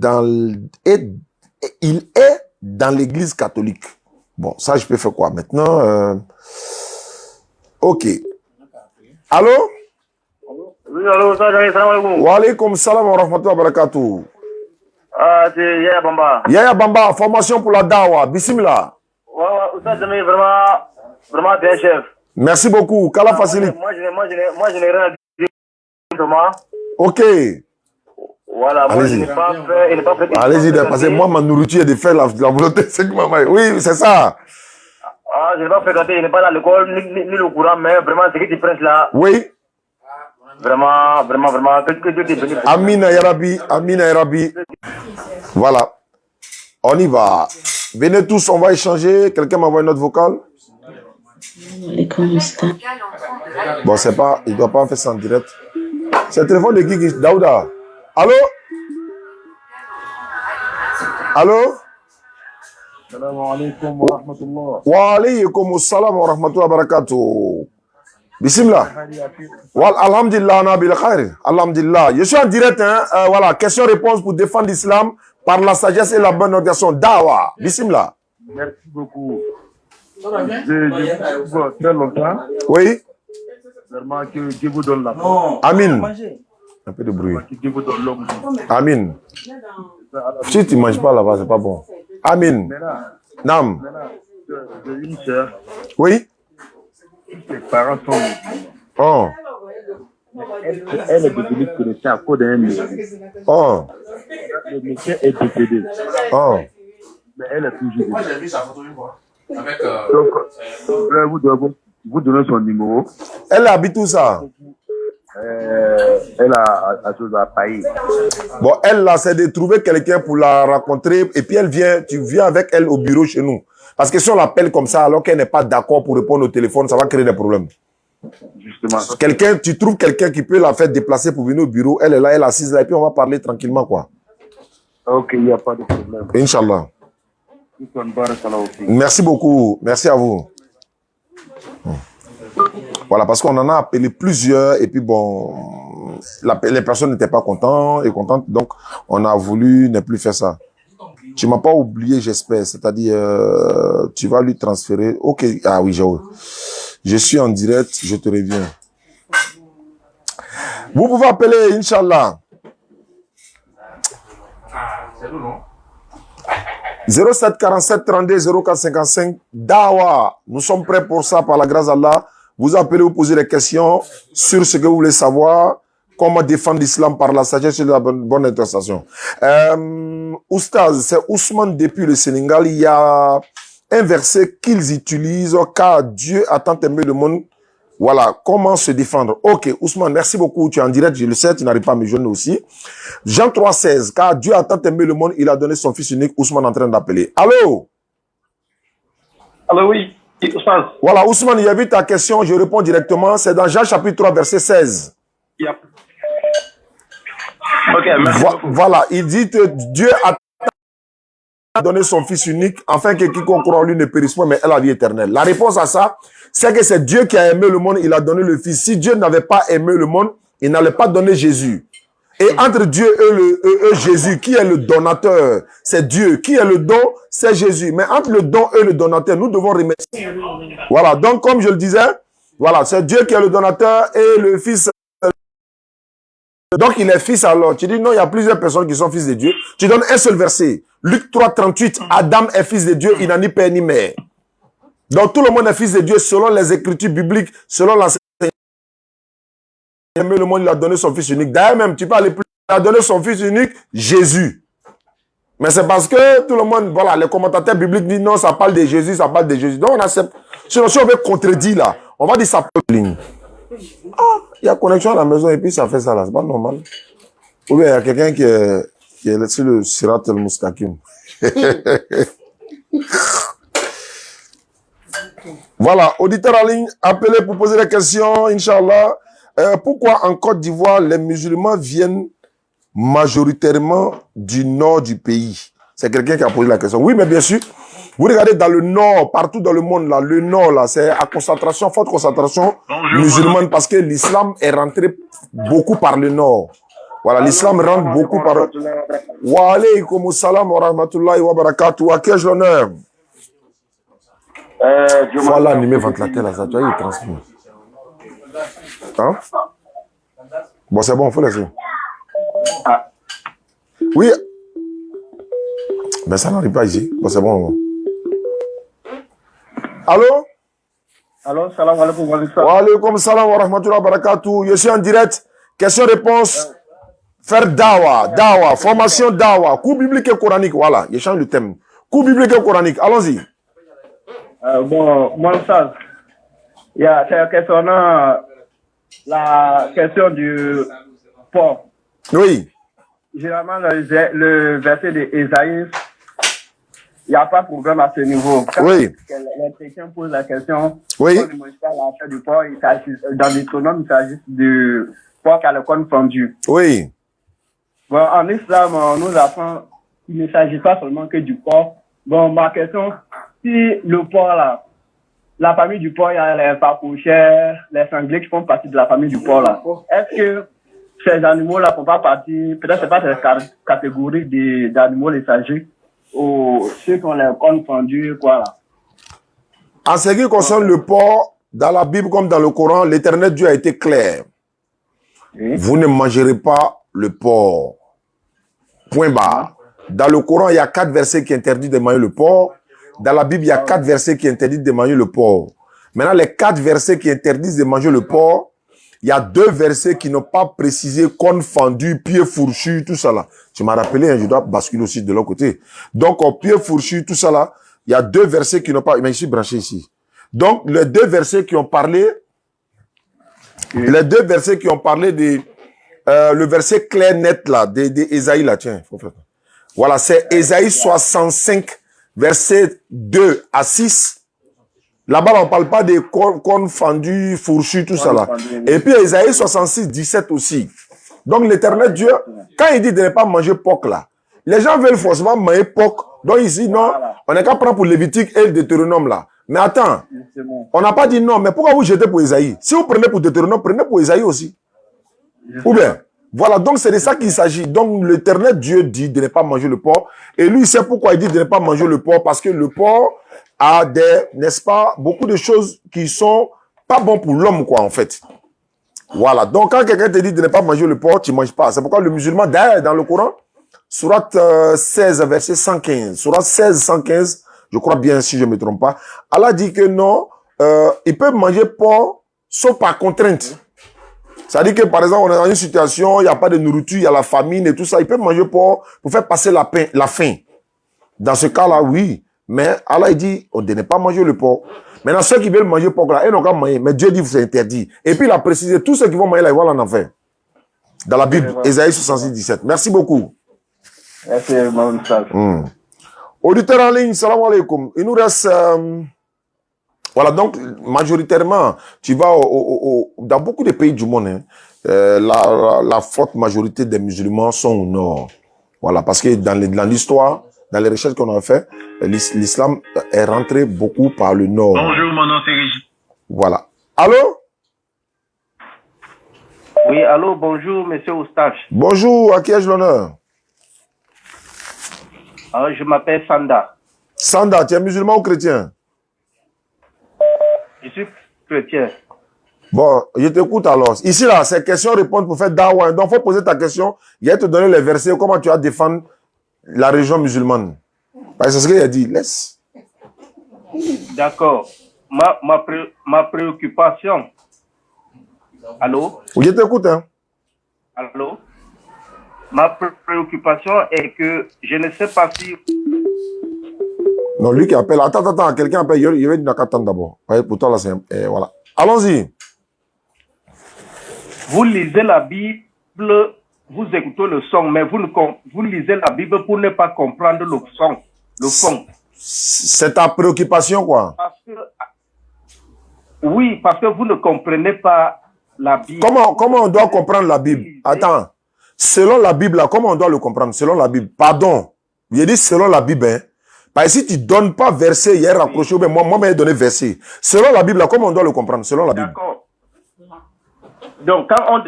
Speaker 1: il est dans l'église catholique. Bon, ça, je peux faire quoi maintenant? Ok. Allô?
Speaker 5: Oui, allô, salam alaikum.
Speaker 1: Wa alaikum salam wa rahmatullahi wa barakatuh.
Speaker 5: Ah, c'est Yaya Bamba.
Speaker 1: Yaya Bamba, formation pour la dawa. Bismillah.
Speaker 5: Ouais, Oustaz Jamil, vraiment, t'es un chef.
Speaker 1: Merci beaucoup. Qu'Allah facilite.
Speaker 5: Moi, je n'ai rien à dire. Thomas.
Speaker 1: Ok.
Speaker 5: Voilà, moi, je n'ai pas fait.
Speaker 1: Allez-y, parce que moi, ma nourriture est de faire la volonté. C'est que maman. Oui, c'est ça.
Speaker 5: Ah, je n'ai pas fréquenté, il n'est pas dans l'école, ni le courant, mais vraiment, ce que tu prêches là.
Speaker 1: Oui.
Speaker 5: Vraiment, que Dieu te bénisse.
Speaker 1: Amina Yarabi, Amina Yarabi. Voilà. On y va. Venez tous, on va échanger. Quelqu'un m'envoie une note vocale. Bon, c'est pas, il doit pas faire ça en direct. C'est le téléphone de qui? Daouda. Allô? Allô?
Speaker 2: Salam alaikum wa rahmatullah.
Speaker 1: Wa alaykum salam wa rahmatullahi wa barakatuh. Bismillah. Alhamdulillah, nabil khair. Alhamdulillah. Je suis en direct, hein. Voilà, question-réponse pour défendre l'islam par la sagesse et la bonne organisation. Dawa. Bismillah.
Speaker 2: Merci beaucoup. Je très longtemps.
Speaker 1: Oui.
Speaker 2: Vraiment que Dieu vous donne la force.
Speaker 1: Amin. Un peu de bruit.
Speaker 2: Que Dieu vous donne l'homme.
Speaker 1: Amin. Si tu ne manges pas là-bas, c'est pas bon. Amin. Nam.
Speaker 2: J'ai une sœur.
Speaker 1: Oui.
Speaker 2: Ses parents sont musulmans.
Speaker 1: Oh.
Speaker 2: Elle est devenue chrétienne à cause d'un monsieur.
Speaker 1: Oh.
Speaker 2: Le monsieur est décédé.
Speaker 1: Oh.
Speaker 2: Mais elle est toujours
Speaker 6: Moi, j'ai vu sa photo une fois. Avec.
Speaker 2: Donc, vous donnez son numéro.
Speaker 1: Elle habite où ça?
Speaker 2: Elle a chose à payer.
Speaker 1: Bon, elle là, c'est de trouver quelqu'un pour la rencontrer et puis tu viens avec elle au bureau chez nous. Parce que si on l'appelle comme ça alors qu'elle n'est pas d'accord pour répondre au téléphone, ça va créer des problèmes.
Speaker 2: Justement.
Speaker 1: Tu trouves quelqu'un qui peut la faire déplacer pour venir au bureau, elle est là, elle est assise là et puis on va parler tranquillement quoi.
Speaker 2: Ok, il n'y a pas de problème.
Speaker 1: Inch'Allah. Merci beaucoup. Merci à vous. Voilà, parce qu'on en a appelé plusieurs et puis bon, les personnes n'étaient pas contentes, donc on a voulu ne plus faire ça. Tu m'as pas oublié, j'espère, c'est-à-dire tu vas lui transférer. Ok, ah oui, je suis en direct, je te reviens. Vous pouvez appeler, Inch'Allah.
Speaker 6: C'est nous, non?
Speaker 1: 07 47 32 04 55 Dawa. Nous sommes prêts pour ça par la grâce d'Allah. Vous appelez, vous posez des questions sur ce que vous voulez savoir, comment défendre l'islam par la sagesse et la bonne intercession. Oustaz, c'est Ousmane depuis le Sénégal. Il y a un verset qu'ils utilisent, car Dieu a tant aimé le monde. Voilà, comment se défendre. Ok, Ousmane, merci beaucoup. Tu es en direct, je le sais, tu n'arrives pas à me joindre aussi. Jean 3,16, car Dieu a tant aimé le monde, il a donné son fils unique. Ousmane en train d'appeler. Allô?
Speaker 5: Allô, oui, Oustaz.
Speaker 1: Voilà, Ousmane, il y a vu ta question, je réponds directement. C'est dans Jean chapitre 3, verset 16.
Speaker 5: Yep. Ok, merci beaucoup.
Speaker 1: Voilà, il dit que Dieu a donné son fils unique, afin que quiconque croit en lui ne périsse pas, mais ait la vie éternelle. La réponse à ça, c'est que c'est Dieu qui a aimé le monde, il a donné le fils. Si Dieu n'avait pas aimé le monde, il n'allait pas donner Jésus. Et entre Dieu et Jésus, qui est le donateur? C'est Dieu. Qui est le don? C'est Jésus. Mais entre le don et le donateur, nous devons remercier. Voilà. Donc, comme je le disais, voilà, c'est Dieu qui est le donateur et le Fils. Donc, il est fils alors. Tu dis non, il y a plusieurs personnes qui sont fils de Dieu. Tu donnes un seul verset. Luc 3, 38. Adam est fils de Dieu, il n'a ni père ni mère. Donc, tout le monde est fils de Dieu selon les écritures bibliques, selon l'enseignement. Le monde, il a donné son fils unique. D'ailleurs, même, tu peux aller plus. Il a donné son fils unique, Jésus. Mais c'est parce que tout le monde, voilà, les commentateurs bibliques disent non, ça parle de Jésus, ça parle de Jésus. Donc, on accepte. Sinon, si on veut contredire là, on va dire ça peut ligne. Ah, il y a connexion à la maison et puis ça fait ça là, c'est pas normal. Ou bien il y a quelqu'un qui est sur le Sirat el-Mustaqim. Voilà, auditeur en ligne, appelez pour poser des questions, Inch'Allah. Pourquoi en Côte d'Ivoire, les musulmans viennent majoritairement du nord du pays? C'est quelqu'un qui a posé la question. Oui, mais bien sûr, vous regardez dans le nord, partout dans le monde, là, le nord, là, c'est à concentration, forte concentration musulmane, parce que l'islam est rentré beaucoup par le nord. Voilà, l'islam rentre beaucoup par... Wa alaykum salam wa rahmatullahi wa barakatuh. À qui ai-je l'honneur? Voilà, animé ventilateur, là, ça, tu vois, il transmet. Hein? Bon, c'est bon, il faut laisser. Oui. Mais ça n'arrive pas ici. Bon, c'est bon. Allô?
Speaker 2: Allô, salam alaikum wa
Speaker 1: Wa alaykum salam wa rahmatullahi wa barakatuh. Je suis en direct. Question-réponse. Faire dawa, formation dawa, cours biblique et coranique. Voilà, je change le thème. Cours biblique et coranique. Allons-y.
Speaker 2: Bon, moi, ça, il y a concernant la question du port.
Speaker 1: Oui.
Speaker 2: Généralement, le verset d'Ésaïe, il n'y a pas de problème à ce niveau. Quand
Speaker 1: Oui.
Speaker 2: les chrétiens posent la question,
Speaker 1: Oui.
Speaker 2: on ne mange pas la chair du porc, dans l'Étronome, il s'agit du porc à la corne fendue.
Speaker 1: Oui.
Speaker 2: Bon, en islam, on nous apprend qu'il ne s'agit pas seulement que du porc. Bon, ma question, si le porc là, la famille du porc, il y a les papouchères, les sangliers qui font partie de la famille du porc là. Est-ce que ces animaux-là font pas partie, peut-être c'est pas cette catégorie d'animaux léthargiques, ou ceux qui ont les cornes fendues, quoi là?
Speaker 1: En ce qui concerne le porc, dans la Bible comme dans le Coran, l'Éternel Dieu a été clair.
Speaker 2: Oui.
Speaker 1: Vous ne mangerez pas le porc. Point barre. Dans le Coran, il y a 4 versets qui interdisent de manger le porc. Dans la Bible, il y a 4 versets qui interdisent de manger le porc. Maintenant, les 4 versets qui interdisent de manger le porc, il y a 2 versets qui n'ont pas précisé cornes fendues, pieds fourchus, tout ça là. Tu m'as rappelé, hein, je dois basculer aussi de l'autre côté. Donc, au pieds fourchus, tout ça là, il y a 2 versets qui n'ont pas... Mais je suis branché ici. Donc, les 2 versets qui ont parlé... Les 2 versets qui ont parlé de... le verset clair net là, d'Ésaïe là, tiens. Voilà, c'est Ésaïe 65, verset 2 à 6. Là-bas, on ne parle pas des cornes fendues, fourchues, tout ça là. Et puis Ésaïe 66, 17 aussi. Donc l'Éternel Dieu, quand il dit de ne pas manger porc là, les gens veulent forcément manger porc. Donc ici, non, on n'est qu'à prendre pour Lévitique et le Deutéronome là. Mais attends, on n'a pas dit non, mais pourquoi vous jetez pour Ésaïe? Si vous prenez pour Deutéronome, prenez pour Ésaïe aussi. Ou bien, voilà, donc c'est de ça qu'il s'agit. Donc l'Éternel Dieu dit de ne pas manger le porc. Et lui, il sait pourquoi il dit de ne pas manger le porc. Parce que le porc a n'est-ce pas, beaucoup de choses qui sont pas bons pour l'homme, quoi, en fait. Voilà, donc quand quelqu'un te dit de ne pas manger le porc, tu ne manges pas. C'est pourquoi le musulman, d'ailleurs, dans le Coran, Sourate 16, verset 115, Sourate 16, 115, je crois bien, si je ne me trompe pas, Allah dit que non, ils peuvent manger porc, sauf par contrainte. Ça dit que, par exemple, on est dans une situation, il n'y a pas de nourriture, il y a la famine et tout ça. Ils peuvent manger porc pour faire passer la faim. Dans ce cas-là, oui. Mais Allah, il dit, on ne pas manger le porc. Maintenant, ceux qui veulent manger porc là, ils n'ont qu'à manger. Mais Dieu dit, c'est interdit. Et puis, il a précisé, tous ceux qui vont manger là, ils vont en enfer. Dans la Bible, Ésaïe 66, 17. Merci beaucoup.
Speaker 2: Merci, Mme Sall.
Speaker 1: Auditeur en ligne, salam alaikum. Il nous reste... Voilà, donc, majoritairement, tu vas dans beaucoup de pays du monde, hein, la forte majorité des musulmans sont au nord. Voilà, parce que dans l'histoire, dans les recherches qu'on a fait, l'islam est rentré beaucoup par le nord.
Speaker 4: Bonjour, mon nom c'est Régis.
Speaker 1: Voilà. Allô?
Speaker 7: Oui, allô, bonjour, monsieur Oustache.
Speaker 1: Bonjour, à qui ai-je l'honneur?
Speaker 7: Je m'appelle Sanda.
Speaker 1: Sanda, tu es musulman ou chrétien?
Speaker 7: Je suis chrétien.
Speaker 1: Bon, je t'écoute alors. Ici, là, c'est question-réponse pour faire dawa. Donc, il faut poser ta question. Il va te donner les versets, comment tu vas défendre la religion musulmane. Parce que c'est ce qu'il a dit. Laisse.
Speaker 7: D'accord. Ma préoccupation. Allô?
Speaker 1: Oui, je t'écoute, hein.
Speaker 7: Allô? Ma préoccupation est que je ne sais pas si...
Speaker 1: Non, lui qui appelle. Attends, quelqu'un appelle. Il va dire attendre d'abord. Pour toi, là, c'est... voilà. Allons-y.
Speaker 7: Vous lisez la Bible, vous écoutez le son, mais vous lisez la Bible pour ne pas comprendre le son, le fond.
Speaker 1: C'est ta préoccupation, quoi.
Speaker 7: Oui, parce que vous ne comprenez pas la Bible.
Speaker 1: Comment on doit comprendre la Bible? Attends. Selon la Bible, là, comment on doit le comprendre? Selon la Bible. Pardon. Il dit selon la Bible, hein. Parce que si tu ne donnes pas verset, il y a raccroché, oui. Moi, j'ai donné verset. Selon la Bible, là, comment on doit le comprendre? Selon la Bible.
Speaker 7: D'accord. Donc, quand on...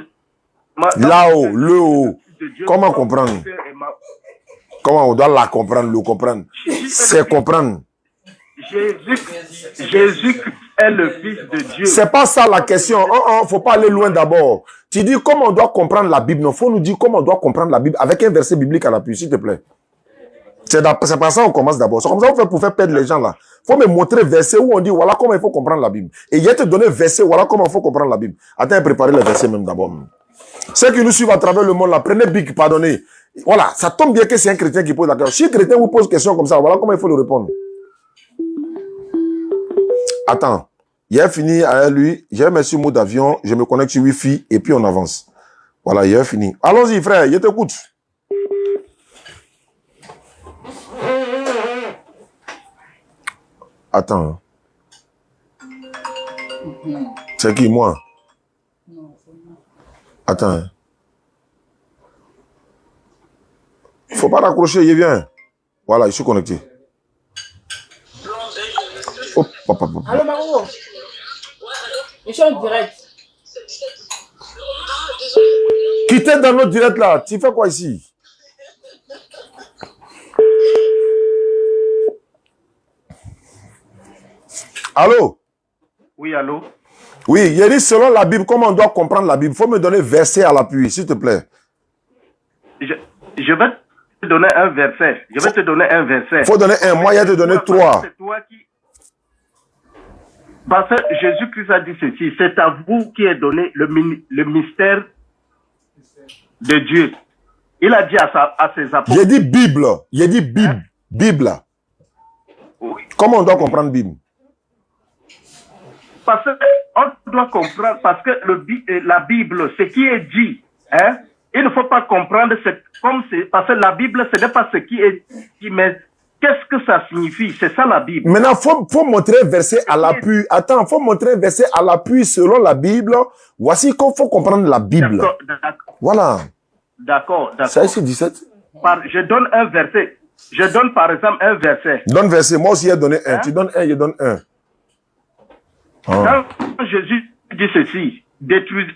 Speaker 1: Là-haut, le haut. Comment comprendre? Comment on doit la comprendre, le comprendre? C'est comprendre.
Speaker 7: Jésus est le Fils de Dieu.
Speaker 1: C'est pas ça la question. Faut pas aller loin d'abord. Tu dis comment on doit comprendre la Bible. Non, faut nous dire comment on doit comprendre la Bible avec un verset biblique à l'appui, s'il te plaît. C'est par ça qu'on commence d'abord. C'est comme ça qu'on fait pour faire perdre les gens là. Faut me montrer verset où on dit voilà comment il faut comprendre la Bible. Et il y a te donné verset voilà comment il faut comprendre la Bible. Attends, préparez le verset même d'abord. Ceux qui nous suivent à travers le monde là, prenez Big, pardonnez. Voilà, ça tombe bien que c'est un chrétien qui pose la question. Si un chrétien vous pose une question comme ça, voilà comment il faut le répondre. Attends, il a fini avec lui, j'ai mis sur mode d'avion, je me connecte sur Wi-Fi et puis on avance. Voilà, il a fini. Allons-y frère, je t'écoute. Attends. C'est qui, moi? Attends. Faut pas raccrocher, il vient. Voilà, je suis connecté. Oh, papa.
Speaker 8: Allô, Margot? Je suis en direct.
Speaker 1: Quittez dans notre direct là. Tu fais quoi ici? Allô?
Speaker 7: Oui, allô?
Speaker 1: Oui, il dit selon la Bible, comment on doit comprendre la Bible? Il faut me donner verset à l'appui, s'il te plaît.
Speaker 7: Je vais te donner un verset. Il
Speaker 1: faut donner un. Moi, il y a te donner 3.
Speaker 7: C'est toi qui... Parce que Jésus-Christ a dit ceci. C'est à vous qui est donné le mystère de Dieu. Il a dit à ses apôtres.
Speaker 1: Il a dit Bible. Il a dit Bible. Hein? Bible.
Speaker 7: Oui.
Speaker 1: Comment on doit comprendre Bible?
Speaker 7: Parce qu'on doit comprendre, parce que la Bible, ce qui est dit, hein, il ne faut pas comprendre, parce que la Bible, ce n'est pas ce qui est dit, mais qu'est-ce que ça signifie? C'est ça la Bible.
Speaker 1: Maintenant, faut montrer un verset à l'appui. Attends, faut montrer un verset à l'appui selon la Bible. Voici qu'il faut comprendre la Bible.
Speaker 7: D'accord.
Speaker 1: Voilà.
Speaker 7: D'accord.
Speaker 1: Ça ici 17.
Speaker 7: Je donne un verset. Je donne par exemple un verset.
Speaker 1: Donne verset. Moi aussi, j'ai donné un. Hein? Tu donnes un, je donne un.
Speaker 7: Quand Jésus dit ceci, détruisez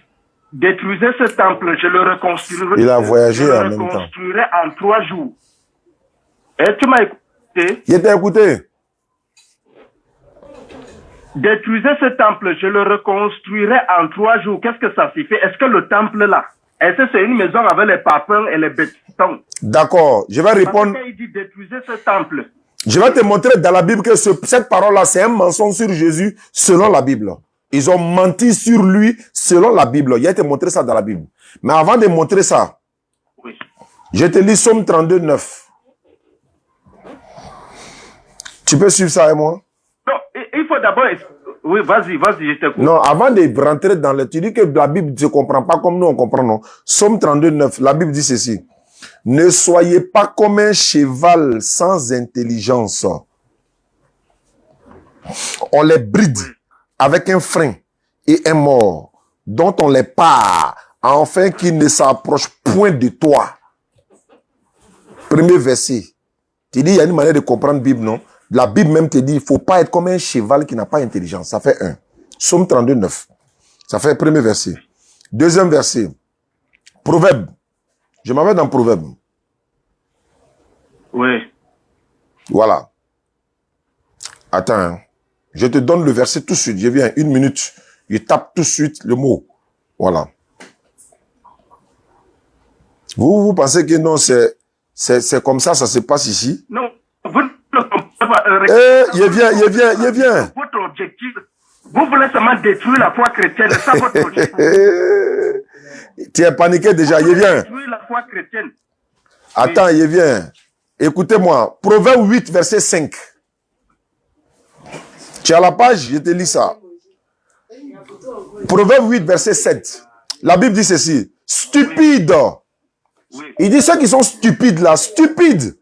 Speaker 7: ce temple, je le reconstruirai.
Speaker 1: Il a voyagé en même temps.
Speaker 7: Je le reconstruirai en 3 jours. Et tu m'as écouté?
Speaker 1: Il t'a écouté.
Speaker 7: Détruisez ce temple, je le reconstruirai en 3 jours. Qu'est-ce que ça signifie? Est-ce que le temple là, est-ce que c'est une maison avec les parpaings et les bétons?
Speaker 1: D'accord, je vais répondre.
Speaker 7: Parce qu'il dit détruisez ce temple.
Speaker 1: Je vais te montrer dans la Bible que cette parole-là, c'est un mensonge sur Jésus selon la Bible. Ils ont menti sur lui selon la Bible. Il a te montrer ça dans la Bible. Mais avant de montrer ça,
Speaker 7: oui.
Speaker 1: Je te lis Psaume 32, 9. Tu peux suivre ça et moi?
Speaker 7: Non, il faut d'abord... Oui, vas-y, je t'écoute.
Speaker 1: Non, avant de rentrer dans le... Tu dis que la Bible ne se comprend pas comme nous on comprend, non? Psaume 32, 9, la Bible dit ceci. Ne soyez pas comme un cheval sans intelligence. On les bride avec un frein et un mort, dont on les pare, afin qu'ils ne s'approchent point de toi. Premier verset. Tu dis, il y a une manière de comprendre la Bible, non? La Bible même te dit, il ne faut pas être comme un cheval qui n'a pas intelligence. Ça fait 1. Psaume 32, 9. Ça fait premier verset. Deuxième verset. Proverbe. Je m'en vais dans Proverbe.
Speaker 7: Oui.
Speaker 1: Voilà. Attends. Hein. Je te donne le verset tout de suite. Je viens, 1 minute. Je tape tout de suite le mot. Voilà. Vous pensez que non, c'est comme ça se passe ici?
Speaker 7: Non, vous ne comprenez pas.
Speaker 1: Il vient.
Speaker 7: Votre objectif, vous voulez seulement détruire la foi chrétienne. C'est ça votre objectif.
Speaker 1: Tu es paniqué déjà, il vient.
Speaker 7: Détruire la foi chrétienne.
Speaker 1: Attends, il vient. Écoutez-moi. Proverbe 8, verset 5. Tu as la page, je te lis ça. Proverbe 8, verset 7. La Bible dit ceci. Stupide. Il dit ceux qui sont stupides là, stupides.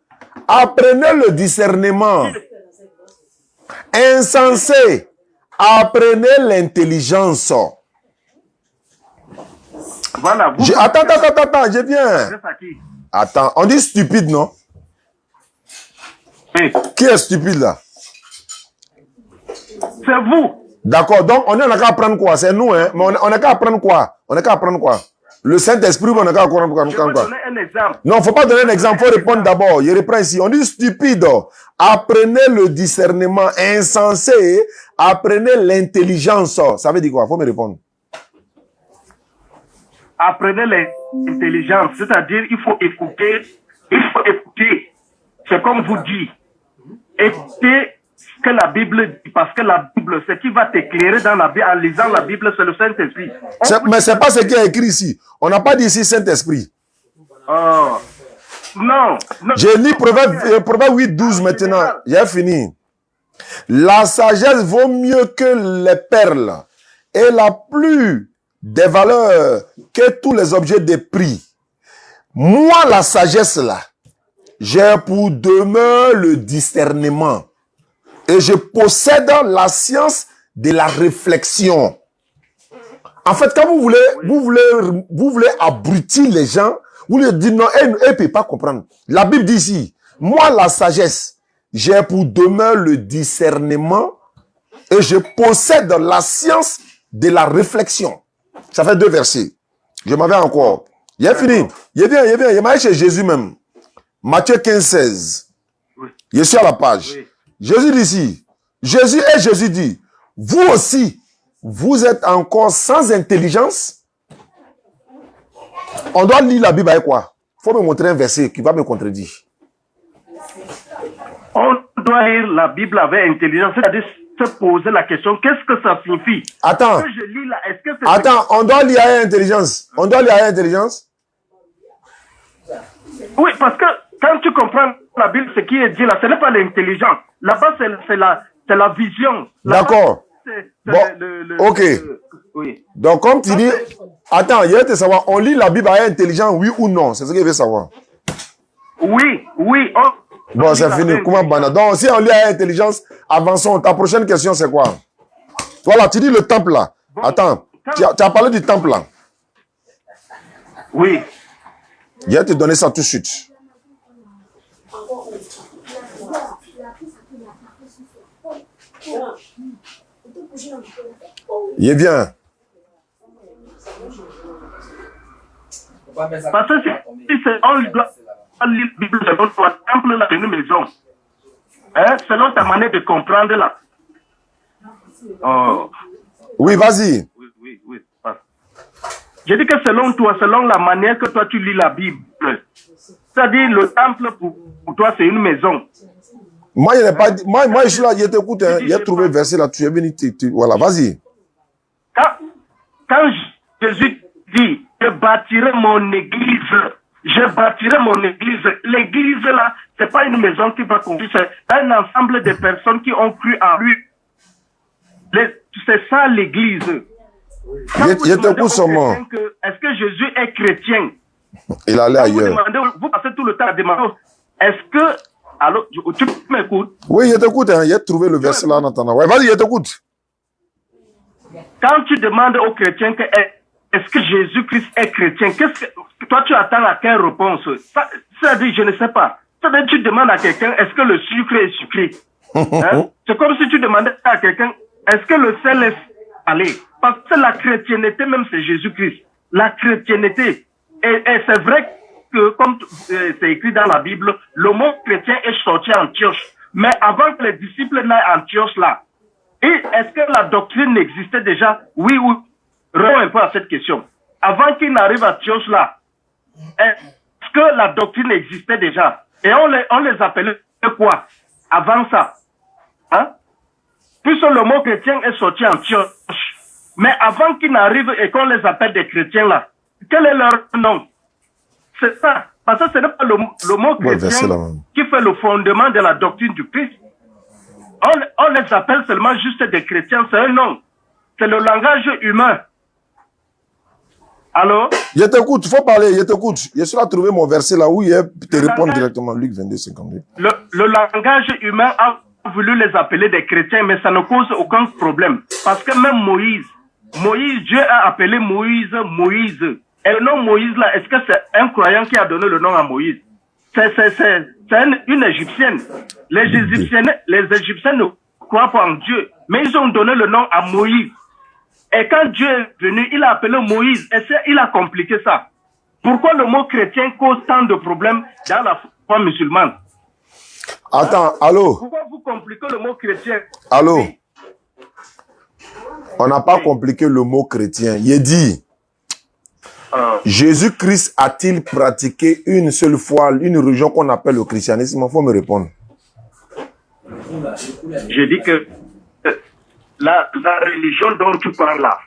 Speaker 1: Apprenez le discernement. Insensé. Apprenez l'intelligence.
Speaker 7: Voilà.
Speaker 1: Attends, je viens. Attends, on dit stupide, non?
Speaker 7: Oui.
Speaker 1: Qui est stupide là?
Speaker 7: C'est vous.
Speaker 1: D'accord, donc on n'a qu'à apprendre quoi? C'est nous, hein? Mais on n'a qu'à apprendre quoi? On n'a qu'à apprendre quoi? Le Saint-Esprit, on n'a qu'à apprendre quoi?
Speaker 7: Je vais donner un exemple.
Speaker 1: Non, il ne faut pas donner un exemple, il faut répondre d'abord. Je reprends ici. On dit stupide. Apprenez le discernement. Insensé. Apprenez l'intelligence. Ça veut dire quoi? Il faut me répondre.
Speaker 7: Apprenez l'intelligence. C'est-à-dire, il faut écouter. C'est comme vous dit. Écoutez ce que la Bible dit. Parce que la Bible, ce qui va t'éclairer dans la Bible, en lisant la Bible, c'est le Saint-Esprit.
Speaker 1: Mais ce n'est pas ce qui est écrit ici. On n'a pas dit ici Saint-Esprit.
Speaker 7: Non.
Speaker 1: J'ai lu Proverbe 8, 12 maintenant. J'ai fini. La sagesse vaut mieux que les perles et la plus des valeurs que tous les objets de prix. Moi, la sagesse là, j'ai pour demeure le discernement et je possède la science de la réflexion. En fait, quand vous voulez abrutir les gens, vous leur dites non, elle ne peut pas comprendre. La Bible dit ici, moi la sagesse, j'ai pour demeure le discernement et je possède la science de la réflexion. Ça fait 2 versets. Je m'en vais encore. Il est fini. Il vient. Il m'a chez Jésus même. Matthieu 15, 16.
Speaker 7: Oui.
Speaker 1: Je suis à la page.
Speaker 7: Oui.
Speaker 1: Jésus dit ici, Jésus dit, vous aussi, vous êtes encore sans intelligence. On doit lire la Bible avec quoi? Il faut me montrer un verset qui va me contredire.
Speaker 7: On doit lire la Bible avec intelligence, c'est-à-dire se poser la question, qu'est-ce que ça signifie?
Speaker 1: Attends.
Speaker 7: Ce que je lis là, est-ce que c'est...
Speaker 1: Attends, on doit lire avec intelligence. On doit lire avec intelligence.
Speaker 7: Oui, parce que quand tu comprends la Bible, ce qui est dit là, ce n'est pas l'intelligence. Là-bas, c'est la vision.
Speaker 1: D'accord. Bon, ok.
Speaker 7: Oui.
Speaker 1: Donc, comme tu dis, attends, il veut te savoir, on lit la Bible avec intelligence, oui ou non? C'est ce qu'il veut savoir.
Speaker 7: Oui.
Speaker 1: Bon, c'est fini. Comment bana? Donc, si on lit avec intelligence, avançons. Ta prochaine question, c'est quoi? Voilà, tu dis le temple là. Bon, attends, tu as parlé du temple là.
Speaker 7: Oui.
Speaker 1: Je vais te donner ça tout de suite. Il vient.
Speaker 7: Parce que si on doit lire la Bible selon toi, temple là, une maison. Hein? Selon ta manière de comprendre là. Oh.
Speaker 1: Oui, vas-y.
Speaker 7: Oui. Je dis que selon toi, selon la manière que toi tu lis la Bible, c'est-à-dire le temple pour toi c'est une maison.
Speaker 1: Moi, je n'ai pas dit, moi, je suis là, je t'écoute, hein, j'ai trouvé le verset là, tu es venu, voilà, vas-y.
Speaker 7: Quand Jésus dit, je bâtirai mon église, l'église là, c'est pas une maison qui va construire, c'est un ensemble de personnes qui ont cru en lui. C'est ça l'église.
Speaker 1: Je t'écoute seulement.
Speaker 7: Est-ce que Jésus est chrétien?
Speaker 1: Il allait ailleurs.
Speaker 7: Vous passez tout le temps à demander, est-ce que... Alors, tu m'écoutes?
Speaker 1: Oui, je t'écoute, hein, j'ai trouvé le verset là en attendant. Ouais, vas-y, je t'écoute.
Speaker 7: Quand tu demandes aux chrétiens que est-ce que Jésus-Christ est chrétien, qu'est-ce que toi tu attends à quelle réponse? C'est-à-dire, je ne sais pas. C'est-à-dire, tu demandes à quelqu'un, est-ce que le sucre est sucré? Hein? C'est comme si tu demandais à quelqu'un, est-ce que le sel est salé? Parce que la chrétienté même, c'est Jésus-Christ. la chrétienté. Et c'est vrai que, comme c'est écrit dans la Bible, le mot chrétien est sorti à Antioche. Mais avant que les disciples n'aillent à Antioche là, est-ce que la doctrine existait déjà? Oui ou réponds un peu à cette question. Avant qu'ils n'arrivent à Antioche là, est-ce que la doctrine existait déjà? Et on les appelait quoi avant ça? Hein? Puisque le mot chrétien est sorti en Antioche. Mais avant qu'ils n'arrivent et qu'on les appelle des chrétiens là, quel est leur nom? C'est ça. Parce que ce n'est pas le mot chrétien qui fait le fondement de la doctrine du Christ. On les appelle seulement juste des chrétiens, c'est un nom. C'est le langage humain. Allô?
Speaker 1: Je t'écoute, il faut parler, je t'écoute. Je suis là à trouver mon verset là où il te répond directement. Luc 22, 52.
Speaker 7: Le langage humain a voulu les appeler des chrétiens, mais ça ne cause aucun problème. Parce que même Moïse, Dieu a appelé Moïse. Et le nom Moïse là, est-ce que c'est un croyant qui a donné le nom à Moïse? C'est une Égyptienne. Les Égyptiens ne croient pas en Dieu, mais ils ont donné le nom à Moïse. Et quand Dieu est venu, il a appelé Moïse. Et il a compliqué ça. Pourquoi le mot chrétien cause tant de problèmes dans la foi musulmane?
Speaker 1: Attends, allô?
Speaker 7: Pourquoi vous compliquez le mot chrétien?
Speaker 1: Allô? On n'a pas compliqué le mot chrétien. Il est dit, Jésus-Christ a-t-il pratiqué une seule fois une religion qu'on appelle le christianisme? Il faut me répondre.
Speaker 7: Je dis que la religion dont tu parles là,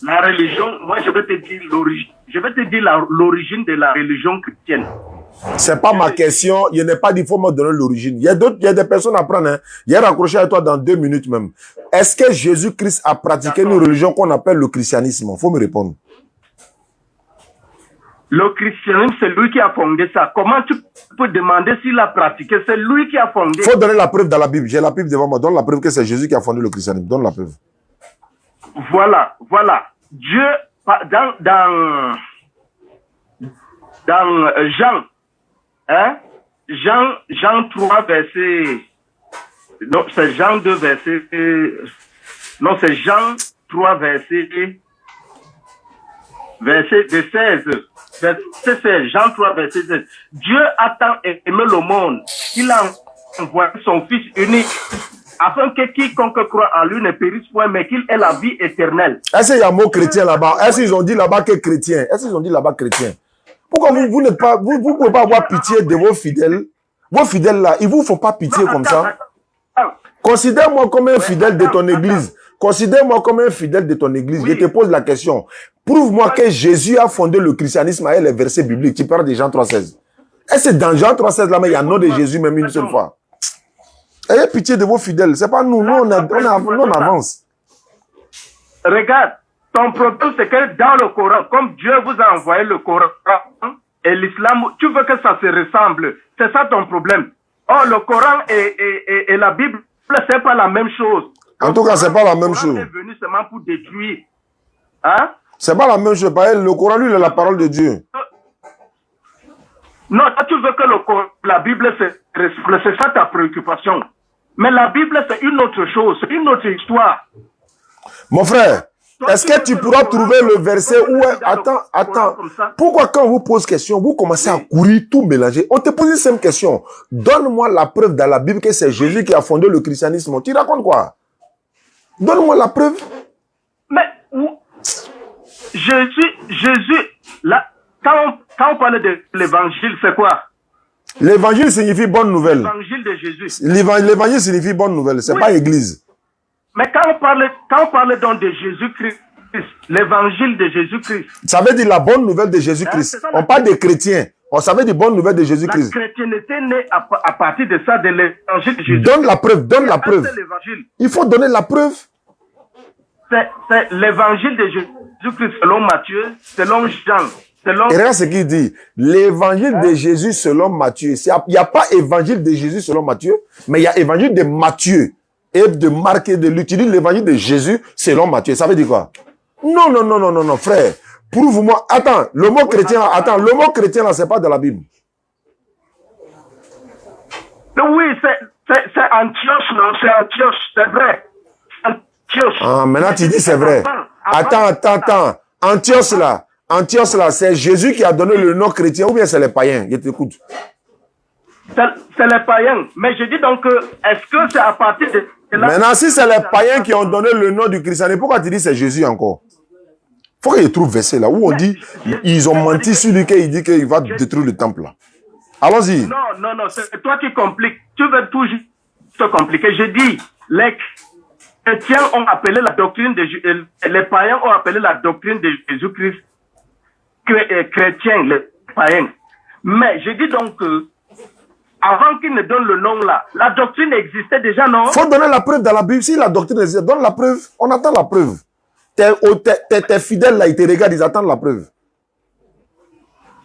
Speaker 7: la religion, moi je vais te dire l'origine de la religion chrétienne.
Speaker 1: C'est pas ma question. Je n'ai pas dit, il faut me donner l'origine. Il y a des personnes à prendre. Hein. Il y a raccroché à toi dans 2 minutes même. Est-ce que Jésus-Christ a pratiqué une religion qu'on appelle le christianisme? Il faut me répondre.
Speaker 7: Le christianisme, c'est lui qui a fondé ça. Comment tu peux demander s'il a pratiqué? C'est lui qui a fondé.
Speaker 1: Il faut donner la preuve dans la Bible. J'ai la Bible devant moi. Donne la preuve que c'est Jésus qui a fondé le christianisme. Donne la preuve.
Speaker 7: Voilà. Dieu, dans Jean, hein? Jean 3, verset... Non, c'est Jean 2, verset... Non, c'est Jean 3, verset de 16. C'est Jean 3, verset 16. Dieu a tant aimé le monde qu'il a envoyé son Fils unique afin que quiconque croit en lui ne périsse point, mais qu'il ait la vie éternelle.
Speaker 1: Est-ce qu'il y a un mot chrétien là-bas? Est-ce qu'ils ont dit là-bas que chrétien? Est-ce qu'ils ont dit là-bas chrétien? Pourquoi vous n'êtes pas, vous pouvez pas avoir pitié de vos fidèles? Vos fidèles là, ils vous font pas pitié comme ça? Considère-moi comme un fidèle de ton église. Considère-moi comme un fidèle de ton église. Oui. Je te pose la question. Prouve-moi que Jésus a fondé le christianisme avec les versets bibliques. Tu parles de Jean 3,16. Est-ce que dans Jean 3,16 là, mais il y a un nom de Jésus même une seule fois? Ayez pitié de vos fidèles. C'est pas nous. Nous, on avance.
Speaker 7: Regarde, ton problème, c'est que dans le Coran, comme Dieu vous a envoyé le Coran et l'islam, tu veux que ça se ressemble. C'est ça ton problème. Oh, le Coran et la Bible, c'est pas la même chose.
Speaker 1: En tout cas, c'est pas la même chose.
Speaker 7: Le Coran est venu seulement pour détruire. Hein?
Speaker 1: C'est pas la même chose. Le Coran, lui, il est la parole de Dieu.
Speaker 7: Non, toi, tu veux que la Bible se ressemble. C'est ça ta préoccupation. Mais la Bible, c'est une autre chose. C'est une autre histoire.
Speaker 1: Mon frère, est-ce que tu pourras trouver le verset où... Attends. Pourquoi quand on vous pose question, vous commencez à courir, tout mélanger? On te pose une simple question. Donne-moi la preuve dans la Bible que c'est Jésus qui a fondé le christianisme. Tu racontes quoi? Donne-moi la preuve.
Speaker 7: Mais Jésus, là, quand on parle de l'évangile, c'est quoi?
Speaker 1: L'évangile signifie bonne nouvelle.
Speaker 7: L'évangile de Jésus.
Speaker 1: L'évangile signifie bonne nouvelle, c'est pas église.
Speaker 7: Mais quand on parle donc de Jésus-Christ, l'évangile de Jésus-Christ.
Speaker 1: Ça veut dire la bonne nouvelle de Jésus-Christ. On parle des chrétiens. On savait des bonnes nouvelles de Jésus-Christ.
Speaker 7: La chrétienté naît à partir de ça, de l'évangile de Jésus.
Speaker 1: Donne la preuve. Il faut donner la preuve.
Speaker 7: C'est l'évangile de Jésus-Christ selon Matthieu, selon Jean. Et
Speaker 1: regarde ce qu'il dit. L'évangile de Jésus selon Matthieu. Il n'y a pas évangile de Jésus selon Matthieu, mais il y a évangile de Matthieu et de Marc et de Luc. Tu dis l'évangile de Jésus selon Matthieu. Ça veut dire quoi? Non, frère. Prouve-moi. Attends, le mot chrétien là, c'est pas de la Bible.
Speaker 7: Oui, c'est Antioche, non, c'est Antioche, c'est vrai. Antioche.
Speaker 1: Ah, maintenant tu dis c'est vrai. Attends. Antioche là. Antioche, là, c'est Jésus qui a donné le nom chrétien ou bien c'est les païens? Je t'écoute.
Speaker 7: C'est les païens. Mais je dis donc, est-ce que c'est à partir de là...
Speaker 1: Maintenant, si c'est les païens qui ont donné le nom du christianisme, pourquoi tu dis c'est Jésus encore? Faut qu'il trouve verset là où on dit, ils ont menti sur lui, qu'il dit qu'il va détruire le temple là. Allons-y.
Speaker 7: Non, c'est toi qui compliques. Tu veux toujours te compliquer. Je dis, les chrétiens ont appelé la doctrine de les païens ont appelé la doctrine de Jésus-Christ chrétien, les païens. Mais je dis donc que avant qu'ils ne donnent le nom là, la doctrine existait déjà, non?
Speaker 1: Faut donner la preuve dans la Bible. Si la doctrine existe, donne la preuve. On attend la preuve. Tes fidèles là, ils te regardent, ils attendent la preuve.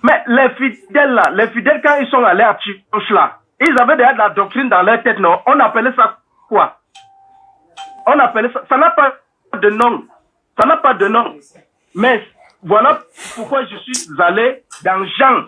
Speaker 7: Mais les fidèles quand ils sont allés à Antioche là, ils avaient déjà de la doctrine dans leur tête, non? On appelait ça quoi? On appelait ça, ça n'a pas de nom. Ça n'a pas de nom. Mais voilà pourquoi je suis allé dans Jean.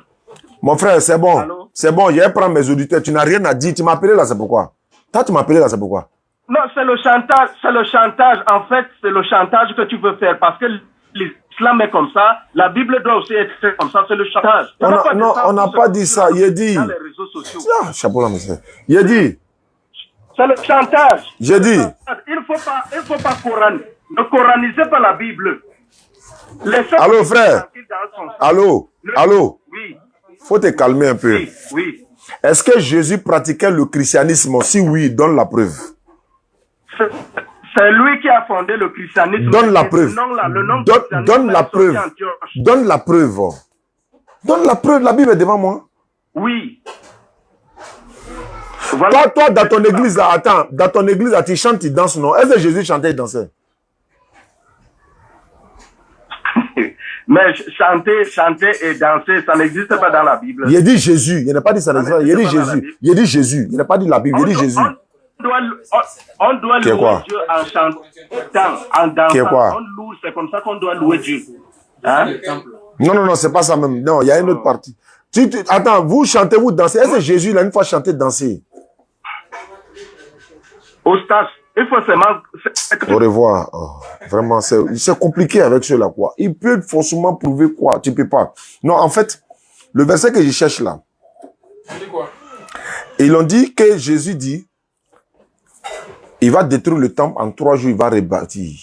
Speaker 1: Mon frère, c'est bon.
Speaker 7: Allô?
Speaker 1: C'est bon, je vais prendre mes auditeurs. Tu n'as rien à dire. Tu m'as appelé là, c'est pourquoi? Toi, tu m'as appelé là, c'est pourquoi?
Speaker 7: Non, c'est le chantage. En fait, c'est le chantage que tu veux faire parce que l'islam est comme ça. La Bible doit aussi être comme ça. C'est le chantage.
Speaker 1: On n'a pas dit ça. Il a dit.
Speaker 7: Dans les réseaux sociaux.
Speaker 1: Ah, chapeau là, monsieur. Il a dit.
Speaker 7: C'est le chantage.
Speaker 1: J'ai dit.
Speaker 7: Il faut pas ne coraniser pas la Bible.
Speaker 1: Allô, frère. Allô.
Speaker 7: Oui.
Speaker 1: Faut te calmer un peu.
Speaker 7: Oui.
Speaker 1: Est-ce que Jésus pratiquait le christianisme? Si oui, donne la preuve.
Speaker 7: C'est lui qui a fondé le christianisme.
Speaker 1: Donne la preuve. Donne la preuve. Donne la preuve. Donne la preuve. La Bible est devant moi.
Speaker 7: Oui. Voilà.
Speaker 1: Toi, dans ton église, là, attends, dans ton église, là, tu chantes, tu danses, non? Est-ce que Jésus chantait et dansait?
Speaker 7: Mais chanter et danser, ça n'existe pas dans la Bible.
Speaker 1: Il a dit Jésus. Il n'a pas dit ça. Il a dit Jésus. Il a dit Jésus. Il n'a pas dit la Bible. Il a dit Jésus.
Speaker 7: On doit louer Dieu en chantant, en dansant. On loue, c'est comme ça qu'on doit louer Dieu. Hein?
Speaker 1: Non, c'est pas ça même. Non, il y a une autre partie. Attends, vous chantez, vous dansez. Est-ce que Jésus, il a une fois chanté, dansé?
Speaker 7: Au stage, il faut seulement...
Speaker 1: Au revoir. Oh, vraiment, c'est compliqué avec ceux-là, quoi. Il peut forcément prouver quoi? Tu peux pas. Non, en fait, le verset que je cherche là. Ils ont dit que Jésus dit, il va détruire le temple en 3 jours, il va rebâtir.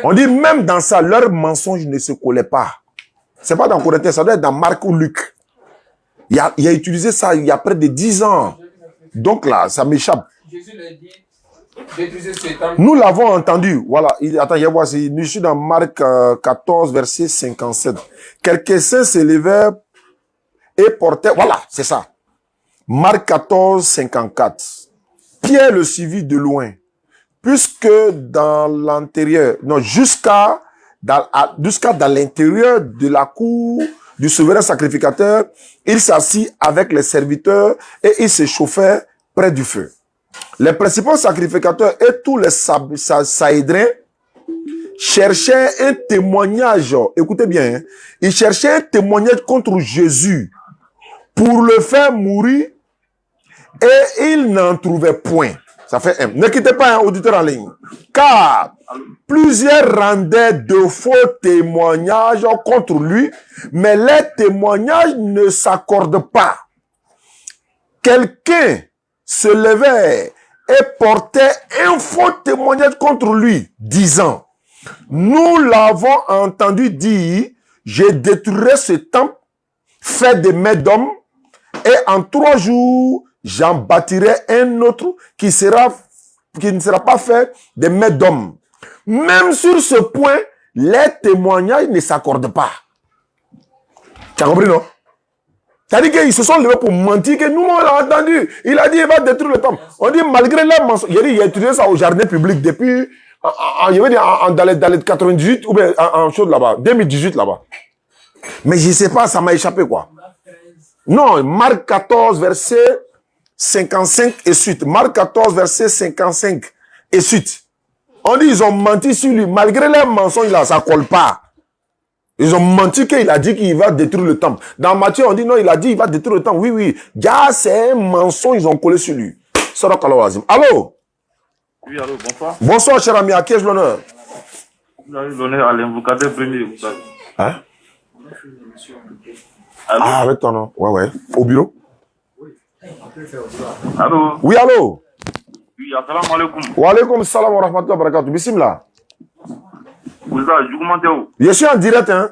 Speaker 1: On dit même dans ça, leur mensonge ne se collait pas. C'est pas dans Corinthiens, ça doit être dans Marc ou Luc. Il a utilisé ça il y a près de 10 ans. Donc là, ça m'échappe.
Speaker 3: Jésus l'a dit, détruisez ce temple.
Speaker 1: Nous l'avons entendu. Voilà. Attends, je suis dans Marc 14, verset 57. Quelques-uns s'élevèrent et portaient... Voilà, c'est ça. Marc 14, 54. Pierre le suivit de loin. Puisque dans l'intérieur... Non, jusqu'à dans l'intérieur de la cour du souverain sacrificateur, il s'assit avec les serviteurs et il se chauffait près du feu. Les principaux sacrificateurs et tous les sahédrins cherchaient un témoignage. Écoutez bien, hein, ils cherchaient un témoignage contre Jésus pour le faire mourir et ils n'en trouvaient point. Ça fait un. Ne quittez pas un auditeur en ligne. Car plusieurs rendaient de faux témoignages contre lui, mais les témoignages ne s'accordent pas. Quelqu'un se levait et portait un faux témoignage contre lui, disant, nous l'avons entendu dire, je détruirai ce temple fait de mains d'hommes, et en 3 jours, j'en bâtirai un autre qui ne sera pas fait de mains d'hommes. Même sur ce point, les témoignages ne s'accordent pas. Tu as compris, non? C'est-à-dire qu'ils se sont levés pour mentir, que nous, on l'a entendu. Il a dit, il va détruire le temple. On dit, malgré les mensonges, il a utilisé ça au jardin public depuis, dans les 98, ou bien en chose là-bas, 2018 là-bas. Mais je ne sais pas, ça m'a échappé, quoi. Non, Marc 14, verset 55 et suite. Marc 14, verset 55 et suite. On dit, ils ont menti sur lui. Malgré les mensonges, là, ça ne colle pas. Ils ont menti qu'il a dit qu'il va détruire le temple. Dans Matthieu, on dit non, il a dit qu'il va détruire le temple. Oui, oui. Ya, c'est un mensonge, ils ont collé sur lui. Allô?
Speaker 2: Oui, allô, bonsoir.
Speaker 1: Bonsoir, cher ami. À qui ai-je l'honneur?
Speaker 2: Vous avez l'honneur à l'invocateur premier.
Speaker 1: Hein?
Speaker 4: Allô?
Speaker 1: Ah, avec ton nom. Ouais, ouais. Au bureau?
Speaker 4: Allô?
Speaker 1: Oui, allô?
Speaker 4: Oui, assalamu alaikum.
Speaker 1: Wa alaikum salam wa rahmatullahi wa barakatuh. Bismillah.
Speaker 4: Ouza, je commence où?
Speaker 1: Je suis en direct, hein?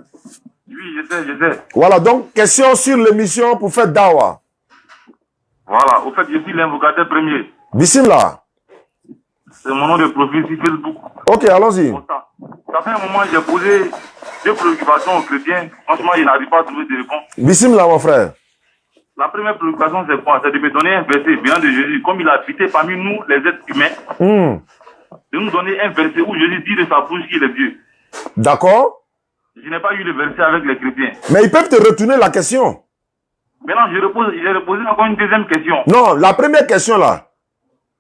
Speaker 4: Oui, je sais.
Speaker 1: Voilà, donc, question sur l'émission pour faire Dawa.
Speaker 4: Voilà, au fait, je suis l'invocateur premier.
Speaker 1: Bismillah.
Speaker 4: C'est mon nom de profil sur Facebook.
Speaker 1: Ok, allons-y.
Speaker 4: Bon, ça fait un moment que j'ai posé deux préoccupations aux chrétiens. Franchement, je n'arrive pas à trouver de réponse.
Speaker 1: Bismillah, mon frère.
Speaker 4: La première préoccupation, c'est quoi? C'est de me donner un verset venant de Jésus. Comme il a habité parmi nous, les êtres humains, de nous donner un verset où Jésus dit de sa bouche qu'il est Dieu.
Speaker 1: D'accord.
Speaker 4: Je n'ai pas eu le verset avec les chrétiens.
Speaker 1: Mais ils peuvent te retourner la question.
Speaker 4: Maintenant, j'ai reposé encore une deuxième question.
Speaker 1: Non, la première question là.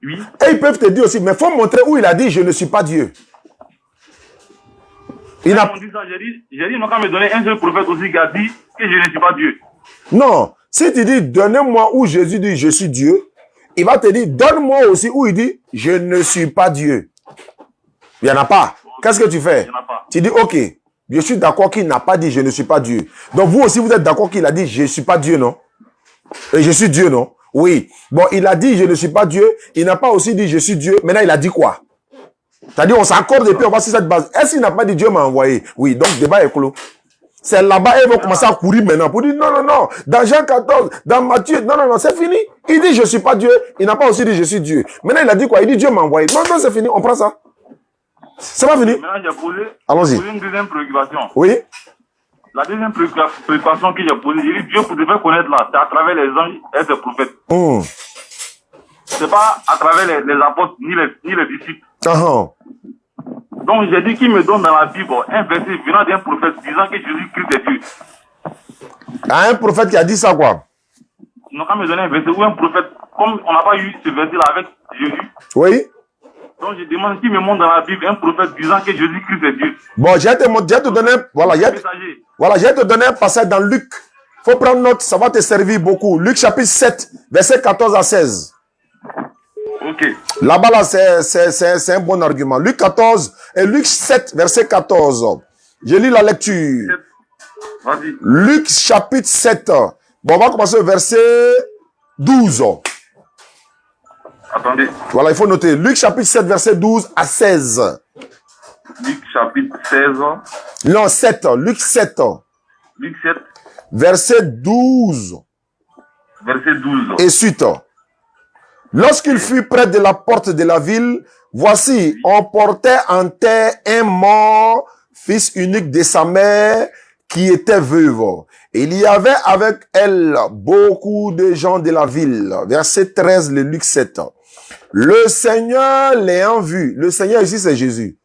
Speaker 4: Oui.
Speaker 1: Et ils peuvent te dire aussi, mais il faut montrer où il a dit je ne suis pas Dieu.
Speaker 4: Ils m'ont dit ça, j'ai dit, non, quand me donner un seul prophète aussi qui a dit que je ne suis pas Dieu.
Speaker 1: Non, si tu dis donnez-moi où Jésus dit je suis Dieu, il va te dire donne-moi aussi où il dit je ne suis pas Dieu. Il n'y en a pas. Qu'est-ce que tu fais?
Speaker 4: Il n'y en a pas.
Speaker 1: Tu dis ok, je suis d'accord qu'il n'a pas dit je ne suis pas Dieu. Donc vous aussi vous êtes d'accord qu'il a dit je ne suis pas Dieu, non? Et je suis Dieu, non? Oui. Bon, il a dit je ne suis pas Dieu. Il n'a pas aussi dit je suis Dieu. Maintenant, il a dit quoi? C'est-à-dire, on s'accorde et puis on va sur cette base. Est-ce qu'il n'a pas dit Dieu m'a envoyé? Oui, donc débat est clos. C'est là-bas, ils vont commencer à courir maintenant pour dire non, non, non. Dans Jean 14, dans Matthieu, non, non, non, c'est fini. Il dit je ne suis pas Dieu. Il n'a pas aussi dit je suis Dieu. Maintenant, il a dit quoi? Il dit Dieu m'a envoyé. Non, non, c'est fini. On prend ça. C'est pas fini.
Speaker 4: Maintenant, j'ai
Speaker 1: Allons-y.
Speaker 4: posé une deuxième préoccupation.
Speaker 1: Oui.
Speaker 4: La deuxième préoccupation que j'ai posée, j'ai dit Dieu pour devait connaître là, c'est à travers les anges et ses prophètes. C'est pas à travers les apôtres ni les disciples. Donc j'ai dit qu'il me donne dans la Bible un verset venant d'un prophète disant que Jésus-Christ est Dieu.
Speaker 1: Un prophète qui a dit ça quoi?
Speaker 4: Donc quand me donner un verset ou un prophète, comme on n'a pas eu ce verset là avec Jésus.
Speaker 1: Oui.
Speaker 4: Donc je demande qu'il me montre dans la Bible un prophète disant que Jésus-Christ est Dieu.
Speaker 1: Bon, je vais te donner, voilà, je vais te donner un passage dans Luc. Faut prendre note, ça va te servir beaucoup. Luc chapitre 7, verset 14 à 16.
Speaker 4: Ok.
Speaker 1: Là-bas, là, c'est un bon argument. Luc 14 et Luc 7, verset 14. Je lis la lecture.
Speaker 4: Vas-y.
Speaker 1: Luc chapitre 7. Bon, on va commencer au verset 12.
Speaker 4: Attendez.
Speaker 1: Voilà, il faut noter. Luc chapitre 7, verset 12 à 16.
Speaker 4: Luc chapitre 16.
Speaker 1: Non, 7. Luc 7.
Speaker 4: Luc 7.
Speaker 1: Verset 12.
Speaker 4: Verset 12.
Speaker 1: Et suite. Lorsqu'il fut près de la porte de la ville, voici, on portait en terre un mort, fils unique de sa mère, qui était veuve. Il y avait avec elle beaucoup de gens de la ville. Verset 13, le Luc 7. Le Seigneur l'ayant vu. Le Seigneur ici, c'est Jésus.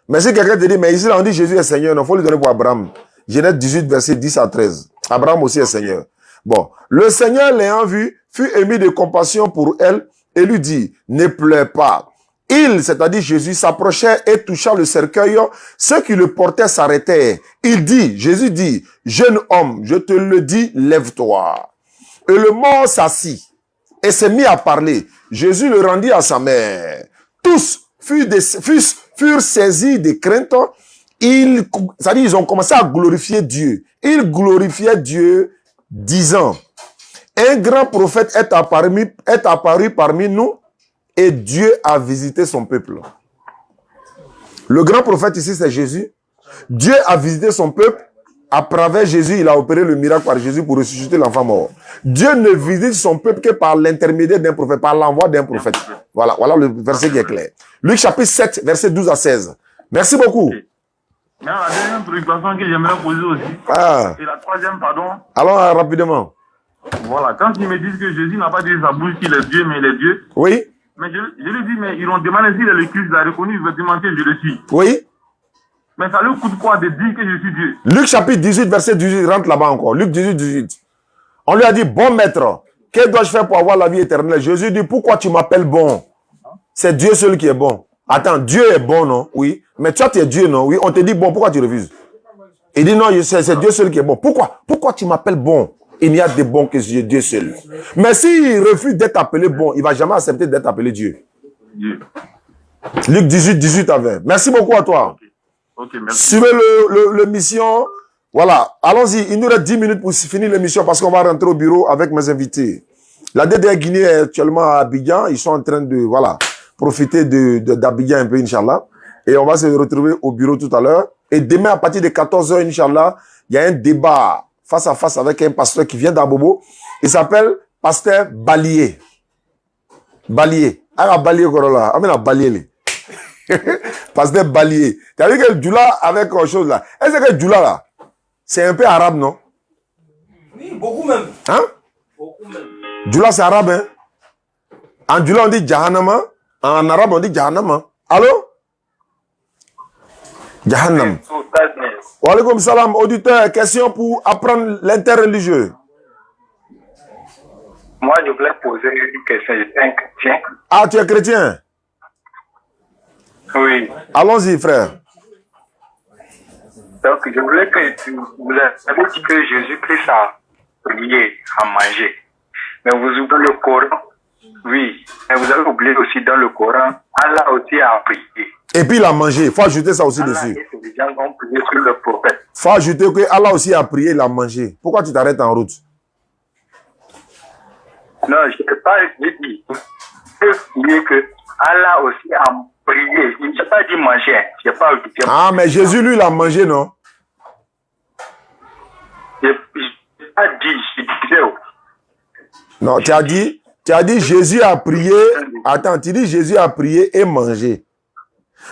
Speaker 1: Mais si quelqu'un te dit, mais ici, on dit Jésus est Seigneur, il faut lui donner pour Abraham. Genèse 18, verset 10 à 13. Abraham aussi est Seigneur. Bon. Le Seigneur l'ayant vu, fut ému de compassion pour elle et lui dit, ne pleure pas. Il, c'est-à-dire Jésus, s'approchait et toucha le cercueil. Ceux qui le portaient s'arrêtaient. Il dit, Jésus dit, jeune homme, je te le dis, lève-toi. Et le mort s'assit et s'est mis à parler. Jésus le rendit à sa mère. Tous furent saisis de crainte. C'est-à-dire, ils ont commencé à glorifier Dieu. Ils glorifiaient Dieu, disant, un grand prophète est apparu parmi nous et Dieu a visité son peuple. Le grand prophète ici, c'est Jésus. Dieu a visité son peuple. À travers Jésus, il a opéré le miracle par Jésus pour ressusciter l'enfant mort. Dieu ne visite son peuple que par l'intermédiaire d'un prophète, par l'envoi d'un prophète. Voilà le verset qui est clair. Luc chapitre 7, verset 12 à 16. Merci beaucoup.
Speaker 4: Mais la deuxième préoccupation que j'aimerais poser aussi, et la troisième, pardon.
Speaker 1: Allons rapidement.
Speaker 4: Voilà, quand ils me disent que Jésus n'a pas dit de sa bouche qu'il est Dieu, mais il est Dieu.
Speaker 1: Oui.
Speaker 4: Mais je lui dis, mais ils ont demandé s'il est le Christ, il a reconnu effectivement que je le suis.
Speaker 1: Oui.
Speaker 4: Mais ça lui coûte quoi de dire que je suis Dieu?
Speaker 1: Luc chapitre 18, verset 18, rentre là-bas encore. Luc 18, 18. On lui a dit, bon maître, que dois-je faire pour avoir la vie éternelle? Jésus dit, pourquoi tu m'appelles bon? C'est Dieu seul qui est bon. Attends, Dieu est bon, non? Oui. Mais toi, tu es Dieu, non? Oui. On te dit bon, pourquoi tu refuses? Il dit non, c'est Dieu seul qui est bon. Pourquoi tu m'appelles bon? Il n'y a de bon que Dieu seul. Mais s'il refuse d'être appelé bon, il ne va jamais accepter d'être appelé Dieu.
Speaker 4: Dieu.
Speaker 1: Luc 18, 18 à 20. Merci beaucoup à toi.
Speaker 4: Ok, merci.
Speaker 1: Suivez le mission Voilà, allons-y. Il nous reste 10 minutes pour finir l'émission parce qu'on va rentrer au bureau avec mes invités. La DDR Guinée est actuellement à Abidjan. Ils sont en train de, voilà, profiter d'Abidjan un peu, Inch'Allah. Et on va se retrouver au bureau tout à l'heure. Et demain, à partir de 14h, Inch'Allah, il y a un débat face à face avec un pasteur qui vient d'Abobo. Il s'appelle Pasteur Balié. Balié. Ah, Balié, Corolla. Ah, mais la Balié. Pasteur Balié. Tu as vu que Djoula avec autre chose là. Est-ce que Djoula là, c'est un peu arabe, non?
Speaker 3: Oui, beaucoup même.
Speaker 1: Hein?
Speaker 3: Beaucoup même.
Speaker 1: Djoula, c'est arabe, hein? En Djoula, on dit Jahannama. En arabe, on dit Jahannama. Allô? Jahannam. Wa alaikum salam, auditeur. Question pour apprendre l'interreligieux.
Speaker 9: Moi, je voulais poser une question. Je suis un chrétien.
Speaker 1: Ah, tu es chrétien?
Speaker 9: Oui.
Speaker 1: Allons-y, frère.
Speaker 9: Donc, je voulais que vous avez dit que Jésus-Christ a prié, a mangé. Mais vous oubliez le Coran. Oui. Mais vous avez oublié aussi dans le Coran, Allah aussi a prié.
Speaker 1: Et puis il a mangé. Il faut ajouter ça aussi
Speaker 9: Allah
Speaker 1: dessus.
Speaker 9: et ses gens ont prié sur le prophète.
Speaker 1: Il faut ajouter que Allah aussi a prié, il a mangé. Pourquoi tu t'arrêtes en route?
Speaker 9: Non, je n'ai pas dit. Je dis que Allah aussi a prié. Je n'ai pas dit manger. Je n'ai pas dit.
Speaker 1: Ah, mais Jésus, lui, il a mangé, non?
Speaker 9: Je n'ai pas dit. Je disais.
Speaker 1: Non, tu as dit Jésus a prié. Attends, tu dis Jésus a prié et mangé.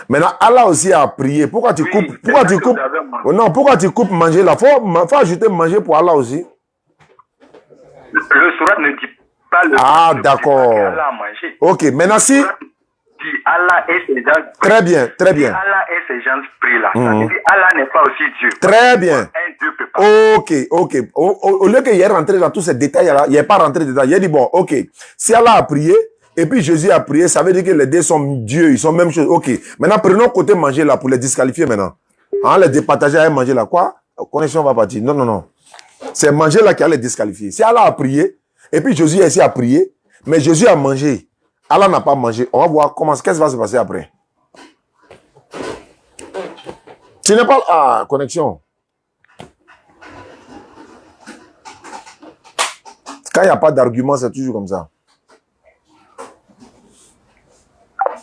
Speaker 1: Maintenant, Allah aussi a prié. Pourquoi tu coupes? Pourquoi tu coupes? Non, pourquoi tu coupes manger là? Faut ajouter manger pour Allah aussi.
Speaker 9: Le surat ne dit pas le.
Speaker 1: Ah, d'accord.
Speaker 9: Allah a mangé.
Speaker 1: Ok, maintenant si.
Speaker 9: Dit Allah et ses gens.
Speaker 1: Très bien, très bien.
Speaker 9: Si Allah et ses gens prient là. Ça veut dire Allah n'est pas aussi Dieu.
Speaker 1: Très bien.
Speaker 9: Un Dieu peut pas.
Speaker 1: Ok, ok. Au lieu qu'il y ait rentré dans tous ces détails là, il n'est pas rentré dedans. Il a dit bon, ok. Si Allah a prié, et puis Jésus a prié, ça veut dire que les deux sont Dieu, ils sont même chose. Ok. Maintenant, prenons côté manger là pour les disqualifier maintenant. Hein, les départager à manger là, quoi? Connexion va partir. Non, non, non. C'est manger là qui a les disqualifier. Si Allah a prié, et puis Jésus ici a prié, mais Jésus a mangé. Allah n'a pas mangé. On va voir qu'est-ce qui va se passer après. Tu n'es pas... Ah, connexion. Quand il n'y a pas d'argument, c'est toujours comme ça.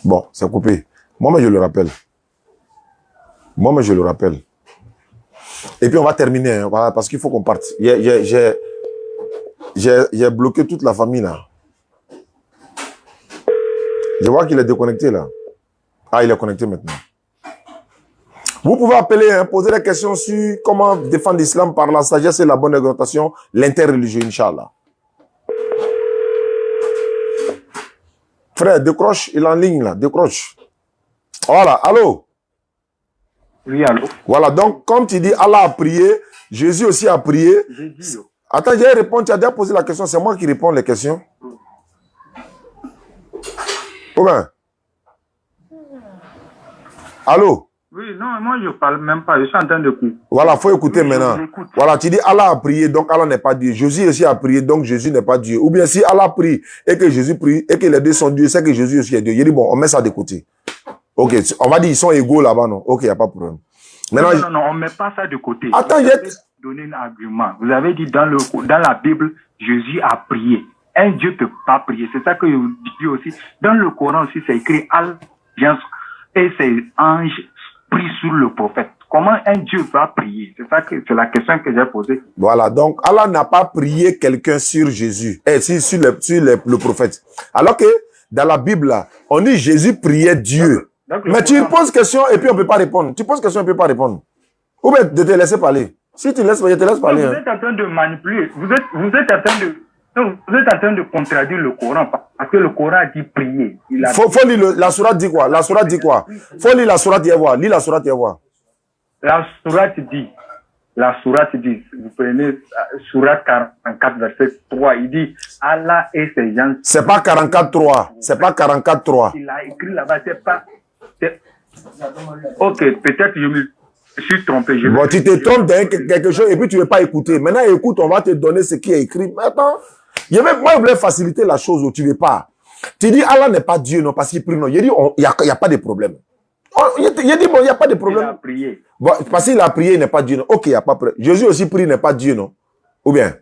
Speaker 1: Bon, c'est coupé. Moi, mais je le rappelle. Moi, mais je le rappelle. Et puis, on va terminer, hein, voilà, parce qu'il faut qu'on parte. J'ai bloqué toute la famille, là. Je vois qu'il est déconnecté, là. Ah, il est connecté maintenant. Vous pouvez appeler, hein, poser des questions sur comment défendre l'islam par la sagesse et la bonne exhortation, l'interreligieux, Inch'Allah. Frère, décroche, il est en ligne, là, décroche. Voilà, allô?
Speaker 2: Oui, allô?
Speaker 1: Voilà, donc, comme tu dis, Allah a prié, Jésus aussi a prié.
Speaker 2: J'ai dit.
Speaker 1: Attends, j'ai répondu, tu as déjà posé la question, c'est moi qui réponds les questions. Comment? Allô?
Speaker 2: Oui, non, moi je parle même pas, je suis en train d'écouter.
Speaker 1: Voilà, faut écouter
Speaker 2: Oui,
Speaker 1: maintenant.
Speaker 2: j'écoute.
Speaker 1: Voilà, tu dis Allah a prié, donc Allah n'est pas Dieu. Jésus aussi a prié, donc Jésus n'est pas Dieu. Ou bien si Allah prie et que Jésus prie et que les deux sont Dieu, c'est que Jésus aussi est Dieu. Il dit bon, on met ça de côté. Ok, on va dire ils sont égaux là-bas, non? Ok, il n'y a pas de problème. Maintenant,
Speaker 2: Non, on ne met pas ça de côté.
Speaker 1: Attends,
Speaker 2: vous avez donné un argument. Vous avez dit dans la Bible, Jésus a prié. Un Dieu ne peut pas prier. C'est ça que je dis aussi. Dans le Coran aussi, c'est écrit Allah et ses anges prient sur le prophète. Comment un Dieu va prier? C'est la question que j'ai posée.
Speaker 1: Voilà, donc Allah n'a pas prié quelqu'un sur Jésus, sur le prophète. Alors que dans la Bible, là, on dit Jésus priait Dieu. Mais tu poses question et puis on ne peut pas répondre. Tu poses question et on ne peut pas répondre. Ou bien de te laisser parler. Si tu laisses, je te laisse parler.
Speaker 2: Vous êtes en train de manipuler. Vous êtes en train de contredire le Coran parce que le Coran a dit prier.
Speaker 1: Faut lire la sourate dit quoi? La sourate dit quoi? Faut lire la sourate et voir. Lis la sourate et voir.
Speaker 2: La sourate dit, vous prenez sourate 44 verset 3, il dit Allah et ses gens.
Speaker 1: C'est pas 44.3. C'est pas 44.3.
Speaker 2: Il a écrit là-bas, c'est pas. Ok, peut-être je me suis trompé.
Speaker 1: Bon, tu te trompes dans quelque chose et puis tu ne veux pas écouter. Maintenant, écoute, on va te donner ce qui est écrit. Maintenant, moi, je voulais faciliter la chose où tu ne veux pas. Tu dis Allah n'est pas Dieu, non, parce qu'il prie, non. Il dit, il n'y a pas de problème. Il dit, bon, il n'y a pas de problème.
Speaker 7: Il a prié.
Speaker 1: Bon, parce qu'il a prié, il n'est pas Dieu. Non? Ok, il n'y a pas de problème. Jésus aussi prie, il n'est pas Dieu, non? Ou bien?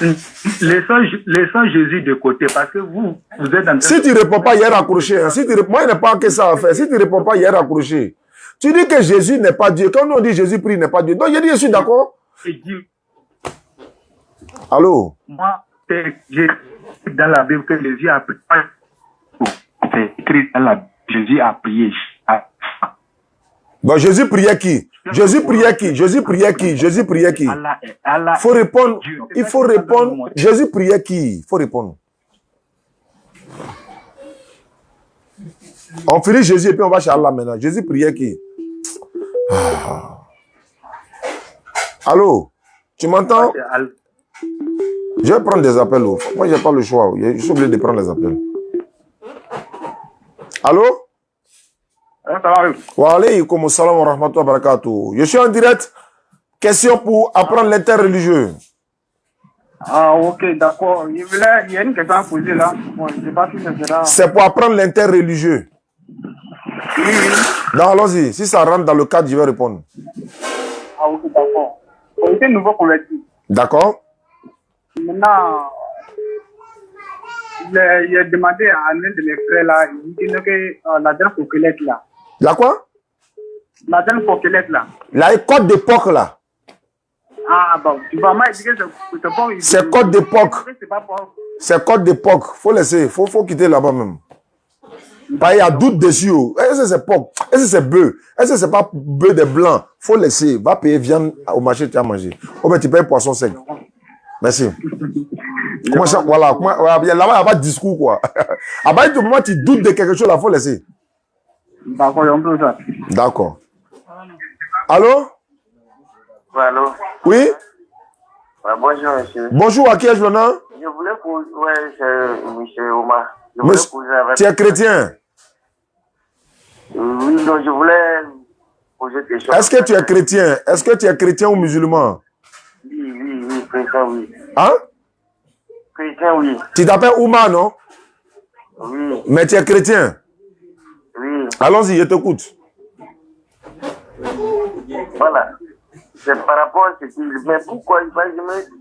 Speaker 7: Laissons Jésus de côté parce que vous êtes en train
Speaker 1: Si tu ne réponds pas, il y a raccroché. Hein. Si moi, il n'y a pas que ça à faire. Si tu ne réponds pas, il y a raccroché. Tu dis que Jésus n'est pas Dieu. Quand on dit Jésus prie, il n'est pas Dieu. Donc, je dis, je suis d'accord. Allô?
Speaker 7: Moi, j'ai dans la Bible que Jésus a prié. C'est écrit dans la Bible. Jésus a prié.
Speaker 1: Bon, Jésus priait qui? Jésus priait qui? Jésus priait qui? Jésus priait qui? Faut répondre. Il faut répondre. Jésus priait qui? Il faut répondre. On finit Jésus et puis on va chez Allah maintenant. Jésus priait qui? Allô? Tu m'entends? Je vais prendre des appels. Moi, je n'ai pas le choix. Je suis obligé de prendre les appels. Allô? Wa alaykoum salam wa rahmatullahi wa barakatuh. Je suis en direct. Question pour apprendre l'interreligieux.
Speaker 2: Ah, ok, d'accord. Il y a une question à poser là. Bon, je ne sais pas si c'est là.
Speaker 1: C'est pour apprendre l'interreligieux.
Speaker 2: Oui, oui.
Speaker 1: Non, allons-y. Si ça rentre dans le cadre, je vais répondre.
Speaker 2: Ah, ok, d'accord. On était nouveau converti.
Speaker 1: D'accord.
Speaker 2: Maintenant, il a demandé à un de mes frères là, il dit que la dernière coquelette là.
Speaker 1: La quoi?
Speaker 2: La dernière coquelette là.
Speaker 1: La code d'époque là.
Speaker 2: Ah, bon, tu vas mal dire que c'est bon.
Speaker 1: C'est code d'époque. C'est code d'époque. Faut laisser. Faut quitter là-bas même. Il y a doute dessus. Est-ce que c'est porc? Est-ce que c'est bœuf? Est-ce que c'est pas bœuf de blanc? Faut laisser. Va payer viande au marché, tu as mangé. Oh, mais tu payes poisson sec. Merci. Comment ça? Voilà. Là-bas, il n'y a pas de discours, quoi. À partir du moment où tu doutes de quelque chose, là, faut laisser.
Speaker 2: D'accord, on peut ça.
Speaker 1: D'accord. Allô?
Speaker 5: Oui, allô?
Speaker 1: Oui?
Speaker 5: Ouais, bonjour, monsieur.
Speaker 1: Bonjour, à qui ai-je l'honneur?
Speaker 5: Je voulais poser... Ouais, c'est monsieur Omar.
Speaker 1: Tu es chrétien?
Speaker 5: Oui, donc je voulais poser des questions.
Speaker 1: Est-ce que tu es chrétien? Est-ce que tu es chrétien ou musulman?
Speaker 5: Oui, chrétien, oui.
Speaker 1: Hein?
Speaker 5: Chrétien, oui.
Speaker 1: Tu t'appelles Oumar, non?
Speaker 5: Oui.
Speaker 1: Mais tu es chrétien?
Speaker 5: Oui.
Speaker 1: Allons-y, je t'écoute.
Speaker 5: Voilà. C'est par rapport à ce qu'il... Mais pourquoi, je me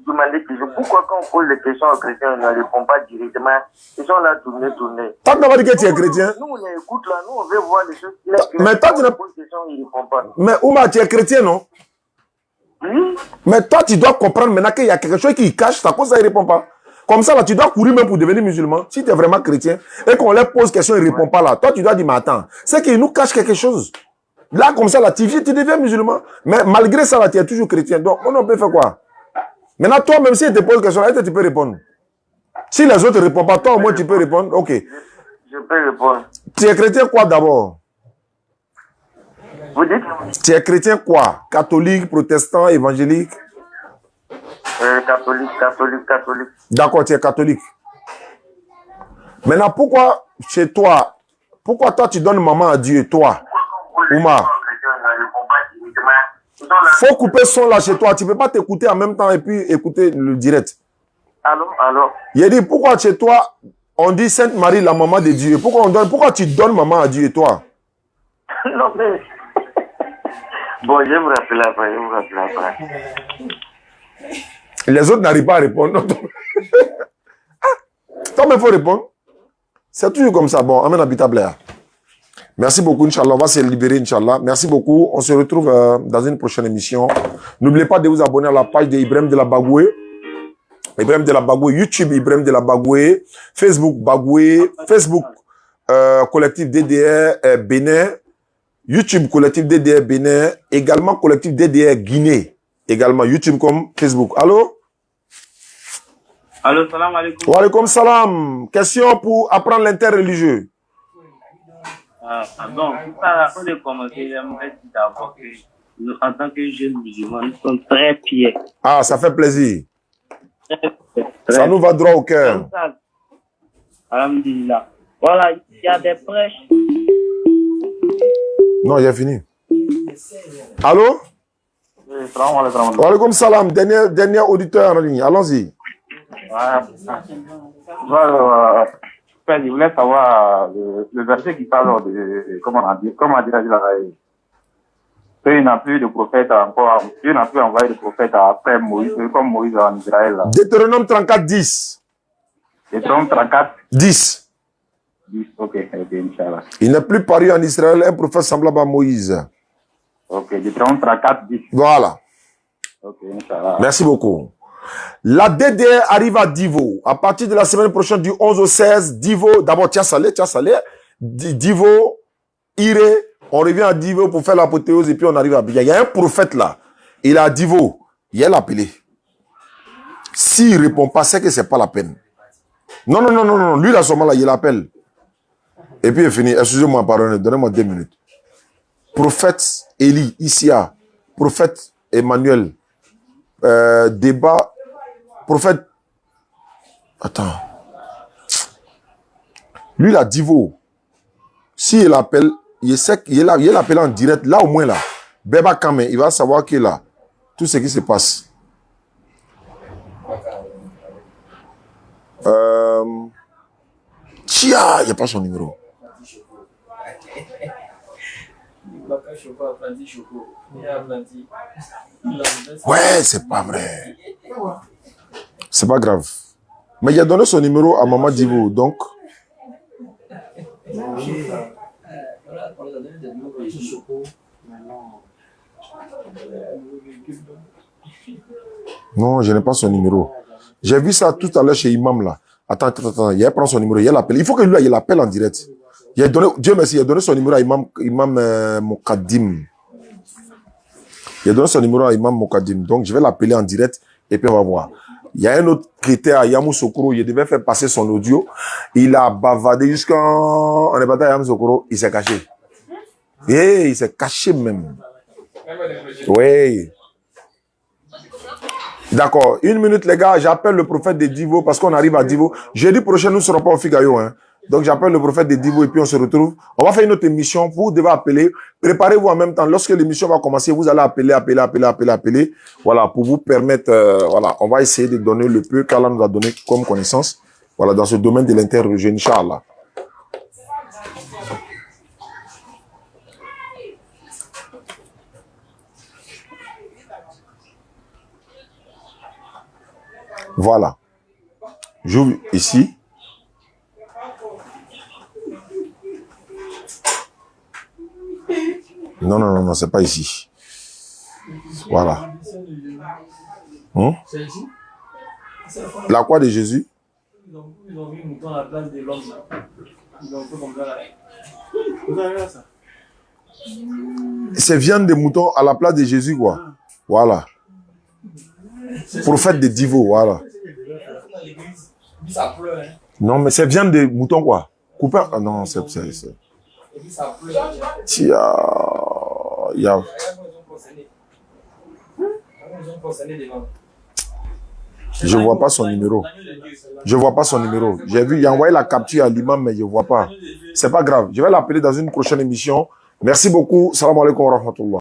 Speaker 5: demandais pourquoi quand on pose des questions aux chrétiens, on ne répond pas directement. Ils sont là tournés.
Speaker 1: Toi, tu n'as pas dit que tu es chrétien?
Speaker 5: Nous, on écoute là, nous, on veut voir les choses.
Speaker 1: Mais toi, tu n'as pas...
Speaker 5: Il ne répond pas.
Speaker 1: Mais Oumar, tu es chrétien, non?
Speaker 5: Oui.
Speaker 1: Mais toi, tu dois comprendre maintenant qu'il y a quelque chose qui cache, c'est à cause ça, il ne répond pas. Comme ça, là, tu dois courir même pour devenir musulman. Si tu es vraiment chrétien et qu'on leur pose question, ils ne répondent pas là. Toi, tu dois dire, mais attends, c'est qu'il nous cache quelque chose. Là, comme ça, là, tu deviens musulman. Mais malgré ça, là, tu es toujours chrétien. Donc, on peut faire quoi? Maintenant, toi, même si tu te poses question, là, tu peux répondre. Si les autres ne répondent pas, toi, au moins, tu peux répondre. Ok.
Speaker 5: Je peux répondre.
Speaker 1: Tu es chrétien quoi d'abord?
Speaker 5: Vous dites?
Speaker 1: Tu es chrétien quoi? Catholique, protestant, évangélique?
Speaker 5: Catholique.
Speaker 1: D'accord, tu es catholique. Maintenant, pourquoi chez toi, pourquoi toi tu donnes maman à Dieu, toi, Oumar? Faut couper son là chez toi. Tu ne peux pas t'écouter en même temps et puis écouter le direct.
Speaker 5: Allô?
Speaker 1: Il a dit, pourquoi chez toi, on dit Sainte Marie, la maman de Dieu? Pourquoi tu donnes maman à Dieu, toi?
Speaker 5: Non, mais... Bon, je vais vous rappeler après.
Speaker 1: Les autres n'arrivent pas à répondre. Toi, il faut répondre. C'est toujours comme ça. Bon, Amen habitable. Merci beaucoup, Inch'Allah. On va se libérer, Inch'Allah. Merci beaucoup. On se retrouve dans une prochaine émission. N'oubliez pas de vous abonner à la page d'Ibrahim de la Bagoué. Ibrahim de la Bagoué. YouTube, Ibrahim de la Bagoué. Facebook, Bagoué. Facebook, Collectif DDR Bénin. YouTube, Collectif DDR Bénin. Également, Collectif DDR Guinée. Également, YouTube comme Facebook. Allô?
Speaker 10: Allô, salam alaikum.
Speaker 1: Wa alaikum salam. Question pour apprendre l'interreligieux.
Speaker 10: Donc, avant de commencer, j'aimerais dire d'abord que nous, en tant que jeunes musulmans, nous sommes très fiers.
Speaker 1: Ah, ça fait plaisir. Ça nous va droit au cœur.
Speaker 10: Alhamdulillah. Voilà, il y a des prêches.
Speaker 1: Non, j'ai fini. Allô? Wa alaikum salam. Dernier auditeur en ligne. Allons-y.
Speaker 9: je voulais savoir le verset qui parle de, comment on dirait la qu'il n'a plus de prophète encore, Dieu n'a plus envoyé de prophète après Moïse, comme Moïse en Israël. Là.
Speaker 1: Deutéronome 34, 10.
Speaker 9: Deutéronome 34,
Speaker 1: 10.
Speaker 9: 10, ok, Inch'Allah.
Speaker 1: Il n'est plus paru en Israël un prophète semblable à Moïse.
Speaker 9: Ok, Deutéronome 34, 10.
Speaker 1: Voilà.
Speaker 9: Ok, Inch'Allah.
Speaker 1: Merci beaucoup. La DDR arrive à Divo. À partir de la semaine prochaine, du 11 au 16, Divo, d'abord Tiasalé, Divo, Iré, on revient à Divo pour faire l'apothéose et puis on arrive à Abidjan. Il y a un prophète là, il est à Divo, il est appelé. S'il ne répond pas, c'est que ce n'est pas la peine. Non, lui là, seulement là, il l'appelle. Et puis il finit, excusez-moi, pardonnez, donnez-moi 2 minutes. Prophète Élie, Isia, prophète Emmanuel, débat, prophète. Attends. Lui, là, Divo. S'il appelle, il sait qu'il est appelé en direct. Là, au moins, là. Beba Kame, il va savoir qu'il est là. Tout ce qui se passe. Tia, il n'y a pas son numéro. Ouais, c'est pas vrai. C'est pas grave. Mais il a donné son numéro à Maman Divo, donc. Non, je n'ai pas son numéro. J'ai vu ça tout à l'heure chez Imam là. Attends. Il a pris son numéro, il l'appelle. Il faut que lui, il l'appelle en direct. Il a donné, Dieu merci, il a donné son numéro à Imam Mokadim. Il a donné son numéro à Imam Mokadim. Donc, je vais l'appeler en direct et puis on va voir. Il y a un autre critère à Yamoussoukro, il devait faire passer son audio. Il a bavardé jusqu'en... On est battu à Yamoussoukro, il s'est caché. Et il s'est caché même. Oui. D'accord. 1 minute, les gars, j'appelle le prophète de Divo parce qu'on arrive à Divo. Jeudi prochain, nous ne serons pas au Figayo. Hein. Donc, j'appelle le prophète de Divo et puis on se retrouve. On va faire une autre émission. Vous devez appeler. Préparez-vous en même temps. Lorsque l'émission va commencer, vous allez appeler. Voilà, pour vous permettre, voilà, on va essayer de donner le peu qu'Allah nous a donné comme connaissance. Voilà, dans ce domaine de l'interreligion, Inch'Allah. Voilà. J'ouvre ici. Non, c'est pas ici. Voilà.
Speaker 3: C'est ici?
Speaker 1: La croix de Jésus.
Speaker 3: Ils ont mis un mouton à la place de l'homme. Ils ont fait comme ça là. Vous avez vu ça?
Speaker 1: C'est viande de mouton à la place de Jésus, quoi. Voilà. Prophète de Divo, voilà. Non, mais c'est viande de mouton, quoi. Coupé. Ah non, c'est. Tia. Je vois pas son numéro. J'ai vu, il a envoyé la capture à l'imam, mais je vois pas. C'est pas grave. Je vais l'appeler dans une prochaine émission. Merci beaucoup. Salam alaikum wa rahmatullah.